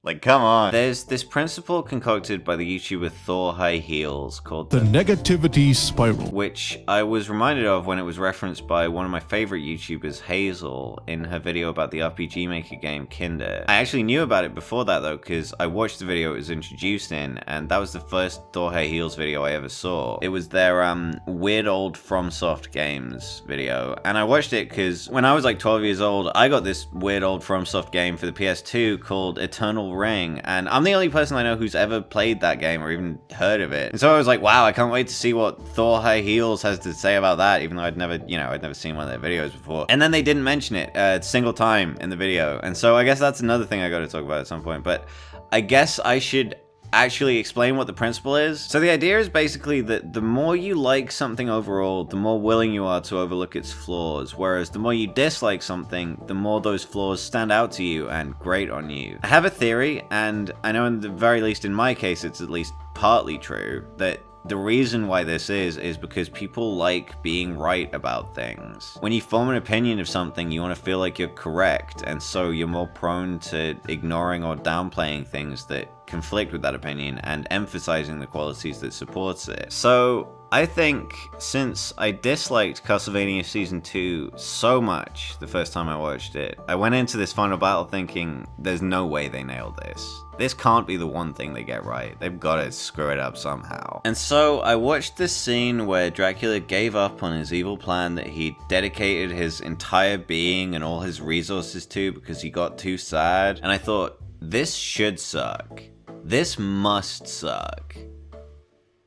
like come on. There's this principle concocted by the YouTuber Thor High Heels called the negativity spiral, which I was reminded of when it was referenced by one of my favorite YouTubers, Hazel, in her video about the RPG Maker game Kinder. I actually knew about it before that though, because I watched the video it was introduced in, and that was the first Thor High Heels video I ever saw. It was their weird old FromSoft games video, and I watched it because when I was like 12 years old, I got this weird old FromSoft game for the PS2 called Eternal Ring, and I'm the only person I know who's ever played that game or even heard of it. And so I was like, wow, I can't wait to see what Thor High Heels has to say about that, even though I'd never seen one of their videos before. And then they didn't mention it a single time in the video. And so I guess that's another thing I got to talk about at some point. But I guess I should actually explain what the principle is. So the idea is basically that the more you like something overall, the more willing you are to overlook its flaws, whereas the more you dislike something, the more those flaws stand out to you and grate on you. I have a theory, and I know in the very least in my case it's at least partly true, that the reason why this is because people like being right about things. When you form an opinion of something, you want to feel like you're correct, and so you're more prone to ignoring or downplaying things that conflict with that opinion and emphasizing the qualities that supports it. So I think since I disliked Castlevania Season 2 so much the first time I watched it, I went into this final battle thinking, there's no way they nailed this. This can't be the one thing they get right. They've got to screw it up somehow. And so I watched this scene where Dracula gave up on his evil plan that he dedicated his entire being and all his resources to because he got too sad. And I thought, this should suck. This must suck.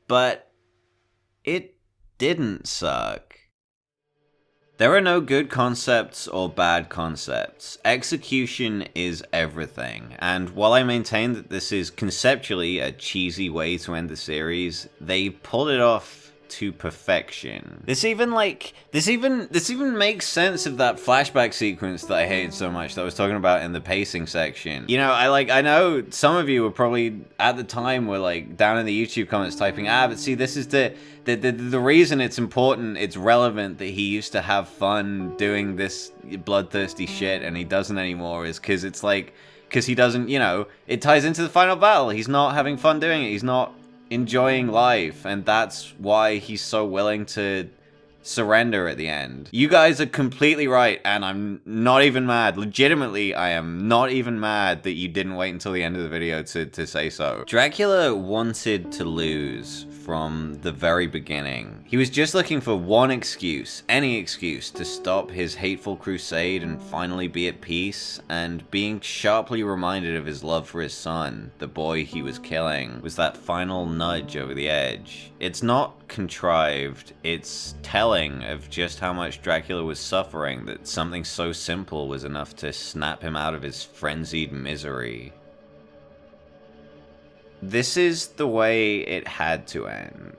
But it didn't suck. There are no good concepts or bad concepts. Execution is everything. And while I maintain that this is conceptually a cheesy way to end the series, they pulled it off to perfection. This even makes sense of that flashback sequence that I hated so much that I was talking about in the pacing section. You know, I know some of you were probably at the time were like down in the YouTube comments typing, but see, this is the reason it's important, it's relevant that he used to have fun doing this bloodthirsty shit and he doesn't anymore, is because it's like, because he doesn't, you know, it ties into the final battle. He's not having fun doing it. He's not enjoying life, and that's why he's so willing to surrender at the end. You guys are completely right, and I'm not even mad. Legitimately, I am not even mad that you didn't wait until the end of the video to say so. Dracula wanted to lose from the very beginning. He was just looking for one excuse, any excuse, to stop his hateful crusade and finally be at peace, and being sharply reminded of his love for his son, the boy he was killing, was that final nudge over the edge. It's not contrived, it's telling of just how much Dracula was suffering that something so simple was enough to snap him out of his frenzied misery. This is the way it had to end.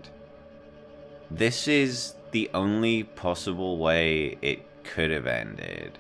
This is the only possible way it could have ended.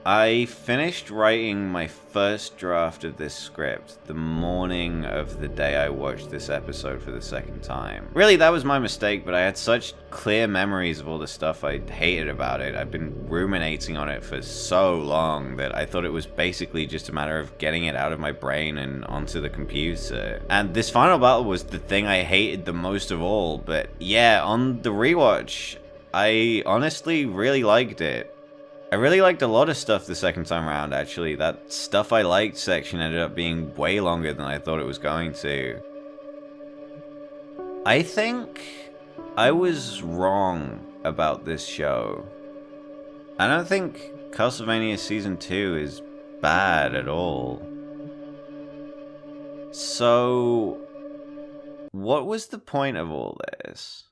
I finished writing my first draft of this script the morning of the day I watched this episode for the second time. Really, that was my mistake, but I had such clear memories of all the stuff I hated about it. I've been ruminating on it for so long that I thought it was basically just a matter of getting it out of my brain and onto the computer. And this final battle was the thing I hated the most of all, but yeah, on the rewatch, I honestly really liked it. I really liked a lot of stuff the second time around, actually. That stuff I liked section ended up being way longer than I thought it was going to. I think I was wrong about this show. I don't think Castlevania Season 2 is bad at all. So, what was the point of all this?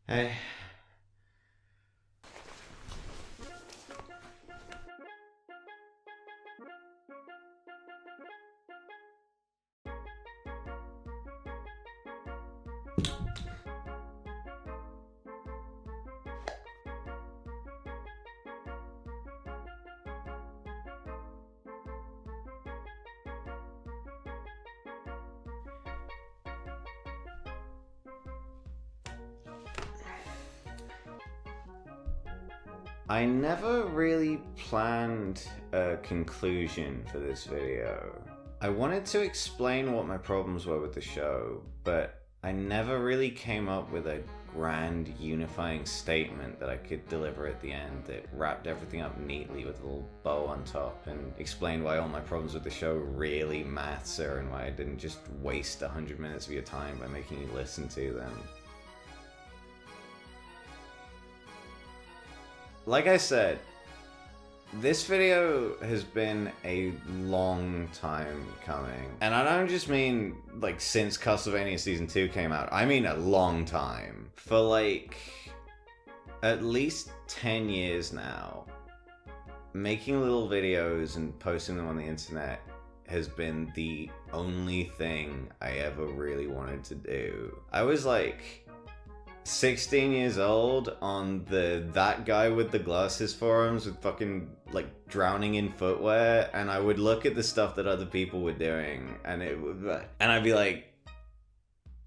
Hey. I never really planned a conclusion for this video. I wanted to explain what my problems were with the show, but I never really came up with a grand unifying statement that I could deliver at the end that wrapped everything up neatly with a little bow on top and explained why all my problems with the show really matter and why I didn't just waste 100 minutes of your time by making you listen to them. Like I said, this video has been a long time coming. And I don't just mean, like, since Castlevania Season 2 came out. I mean a long time. For, like, at least 10 years now, making little videos and posting them on the internet has been the only thing I ever really wanted to do. I was, like, 16 years old on the That Guy with the Glasses forums with fucking, like, drowning in footwear, and I would look at the stuff that other people were doing, and I'd be like,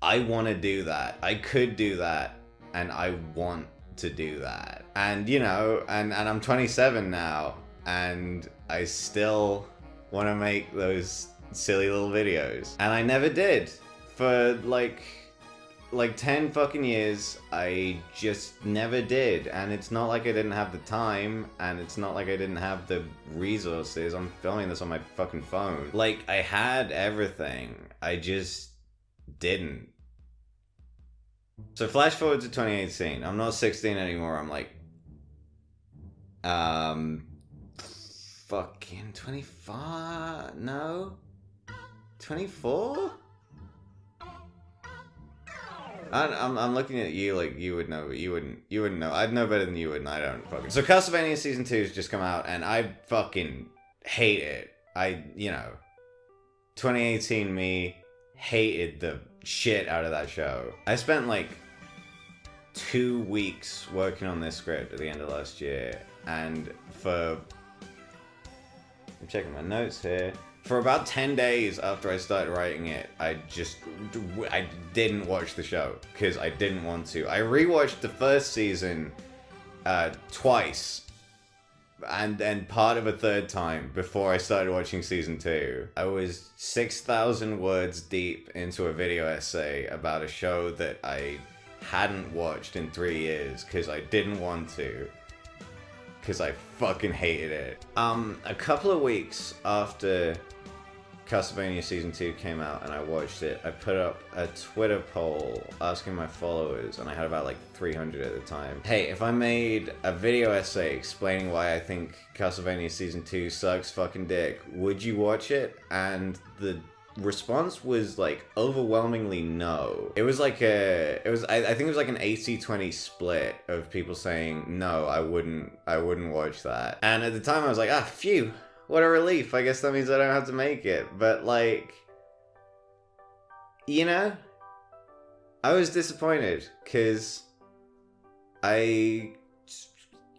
I want to do that. I could do that, and I want to do that. And, you know, and I'm 27 now, and I still want to make those silly little videos. And I never did. For, like 10 fucking years, I just never did. And it's not like I didn't have the time, and it's not like I didn't have the resources. I'm filming this on my fucking phone. Like, I had everything. I just didn't. So flash forward to 2018. I'm not 16 anymore. I'm like, fucking 25? No? 24? I'm looking at you like you would know, but you wouldn't know. I'd know better than you would, and I don't fucking. So Castlevania Season 2 has just come out, and I fucking hate it. 2018 me hated the shit out of that show. I spent like 2 weeks working on this script at the end of last year, and I'm checking my notes here. For about 10 days after I started writing it, I didn't watch the show because I didn't want to. I rewatched the first season twice and then part of a third time before I started watching Season 2. I was 6,000 words deep into a video essay about a show that I hadn't watched in 3 years because I didn't want to. Because I fucking hated it. A couple of weeks after Castlevania Season 2 came out and I watched it, I put up a Twitter poll asking my followers, and I had about like 300 at the time. Hey, if I made a video essay explaining why I think Castlevania Season 2 sucks fucking dick, would you watch it? And the response was like overwhelmingly no. It was like I think it was like an 80-20 split of people saying no, I wouldn't watch that. And at the time I was like, ah, phew, what a relief. I guess that means I don't have to make it. But like, you know, I was disappointed because I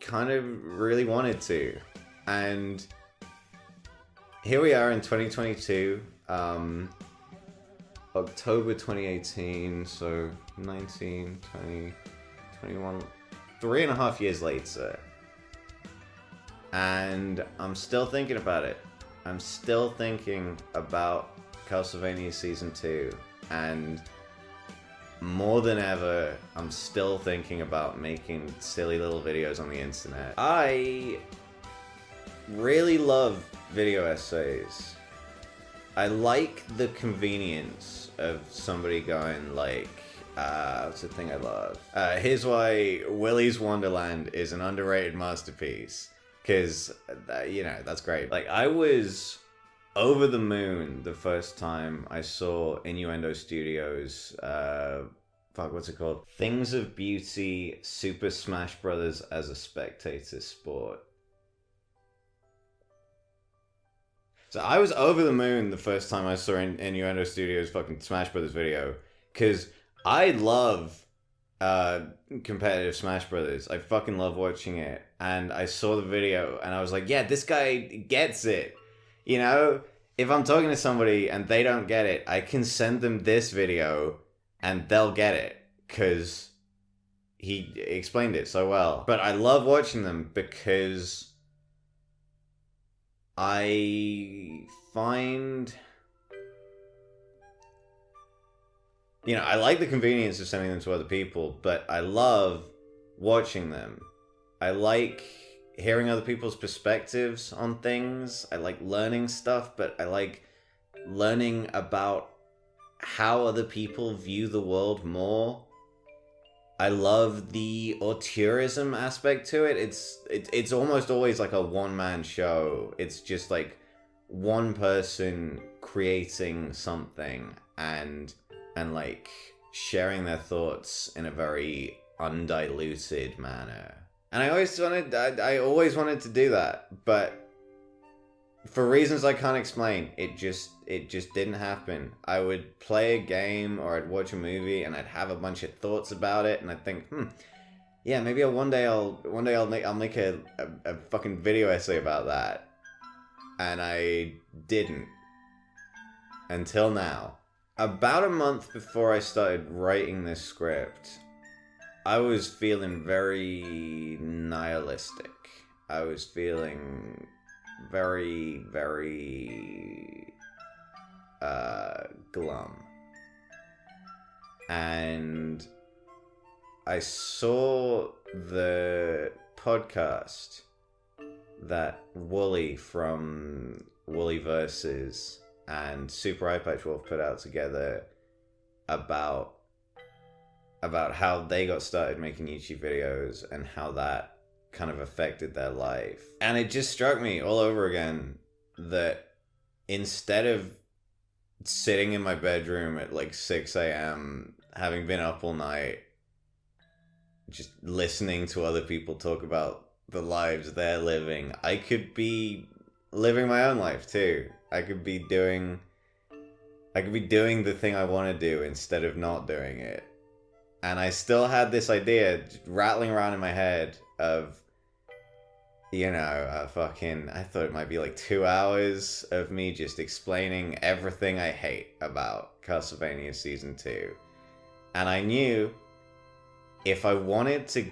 kind of really wanted to. And here we are in 2022, October 2018, so 19, 20, 21, 3.5 years later. And I'm still thinking about it. I'm still thinking about Castlevania Season 2. And more than ever, I'm still thinking about making silly little videos on the internet. I really love video essays. I like the convenience of somebody going like, what's the thing I love? Here's why Willy's Wonderland is an underrated masterpiece. Because, you know, that's great. Like, I was over the moon the first time I saw Innuendo Studios, what's it called? Things of Beauty Super Smash Brothers as a Spectator Sport. So I was over the moon the first time I saw Innuendo Studios' fucking Smash Brothers video. Because I love competitive Smash Brothers. I fucking love watching it. And I saw the video and I was like, yeah, this guy gets it. You know, if I'm talking to somebody and they don't get it, I can send them this video and they'll get it because he explained it so well. But I love watching them because I find, you know, I like the convenience of sending them to other people, but I love watching them. I like hearing other people's perspectives on things. I like learning stuff, but I like learning about how other people view the world more. I love the auteurism aspect to it. It's almost always like a one-man show. It's just like one person creating something and like sharing their thoughts in a very undiluted manner. And I always wanted to do that, but for reasons I can't explain, it just didn't happen. I would play a game or I'd watch a movie and I'd have a bunch of thoughts about it, and I'd think, yeah, maybe one day I'll make a fucking video essay about that. And I didn't until now. About a month before I started writing this script, I was feeling very nihilistic. I was feeling very, very glum. And I saw the podcast that Wooly from Wooly Versus and Super Eye Patch Wolf put out together about how they got started making YouTube videos and how that kind of affected their life. And it just struck me all over again that instead of sitting in my bedroom at like 6 a.m., having been up all night, just listening to other people talk about the lives they're living, I could be living my own life too. I could be doing the thing I want to do instead of not doing it. And I still had this idea rattling around in my head of, you know, I thought it might be like 2 hours of me just explaining everything I hate about Castlevania Season 2. And I knew if I wanted to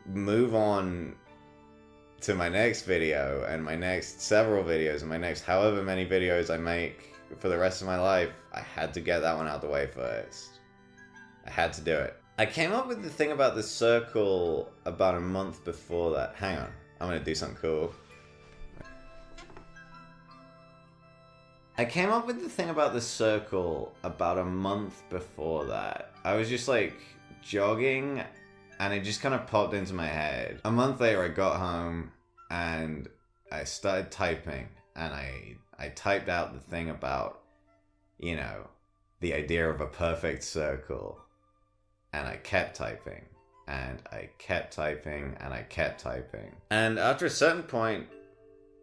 move on to my next video and my next several videos and my next however many videos I make for the rest of my life, I had to get that one out of the way first. I had to do it. I came up with the thing about the circle about a month before that. Hang on, I'm gonna do something cool. I came up with the thing about the circle about a month before that. I was just like jogging and it just kind of popped into my head. A month later I got home and I started typing and I typed out the thing about, you know, the idea of a perfect circle. And I kept typing and I kept typing and I kept typing. And after a certain point,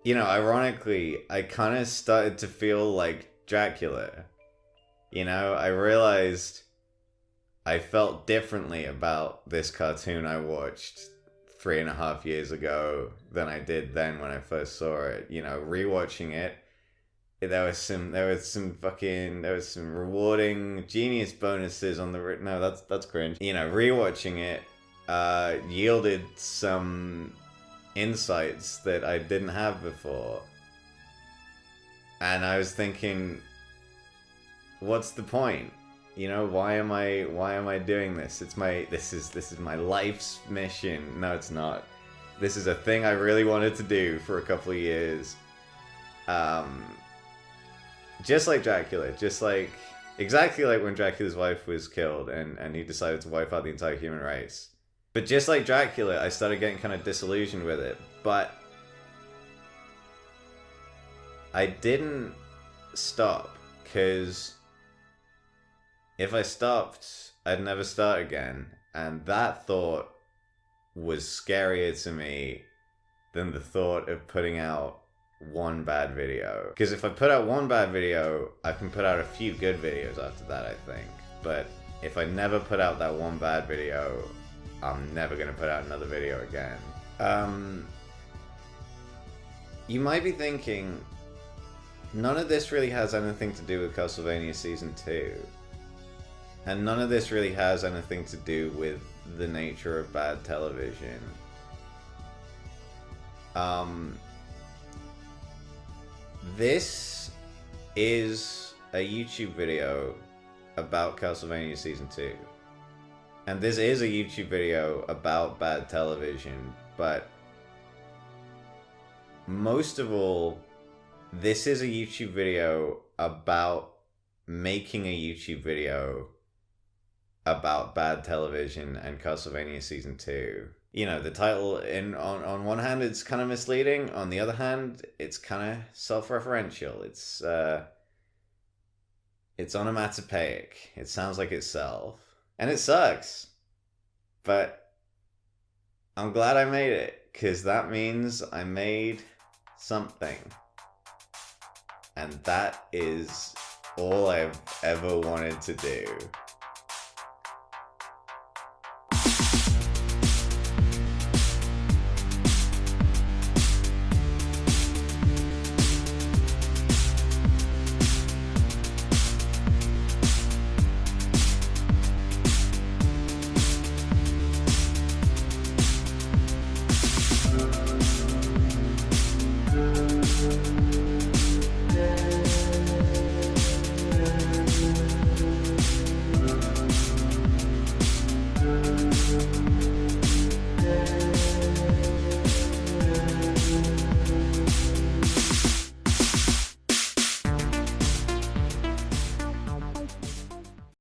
you know, ironically, I kind of started to feel like Dracula. You know, I realized I felt differently about this cartoon I watched 3.5 years ago than I did then when I first saw it. You know, rewatching it, there was some rewarding genius bonuses on the no, that's cringe. You know, rewatching it yielded some insights that I didn't have before. And I was thinking, what's the point? You know, why am I doing this? This is my life's mission. No, it's not. This is a thing I really wanted to do for a couple of years. Just like Dracula, exactly like when Dracula's wife was killed and he decided to wipe out the entire human race. But just like Dracula, I started getting kind of disillusioned with it. But I didn't stop, because if I stopped, I'd never start again. And that thought was scarier to me than the thought of putting out one bad video. Because if I put out one bad video, I can put out a few good videos after that, I think. But if I never put out that one bad video, I'm never going to put out another video again. You might be thinking, none of this really has anything to do with Castlevania Season 2. And none of this really has anything to do with the nature of bad television. This is a YouTube video about Castlevania Season 2. And this is a YouTube video about bad television, but most of all, this is a YouTube video about making a YouTube video about bad television and Castlevania Season 2. You know, the title, on one hand, it's kind of misleading. On the other hand, it's kind of self-referential. It's onomatopoeic. It sounds like itself. And it sucks. But I'm glad I made it, because that means I made something. And that is all I've ever wanted to do.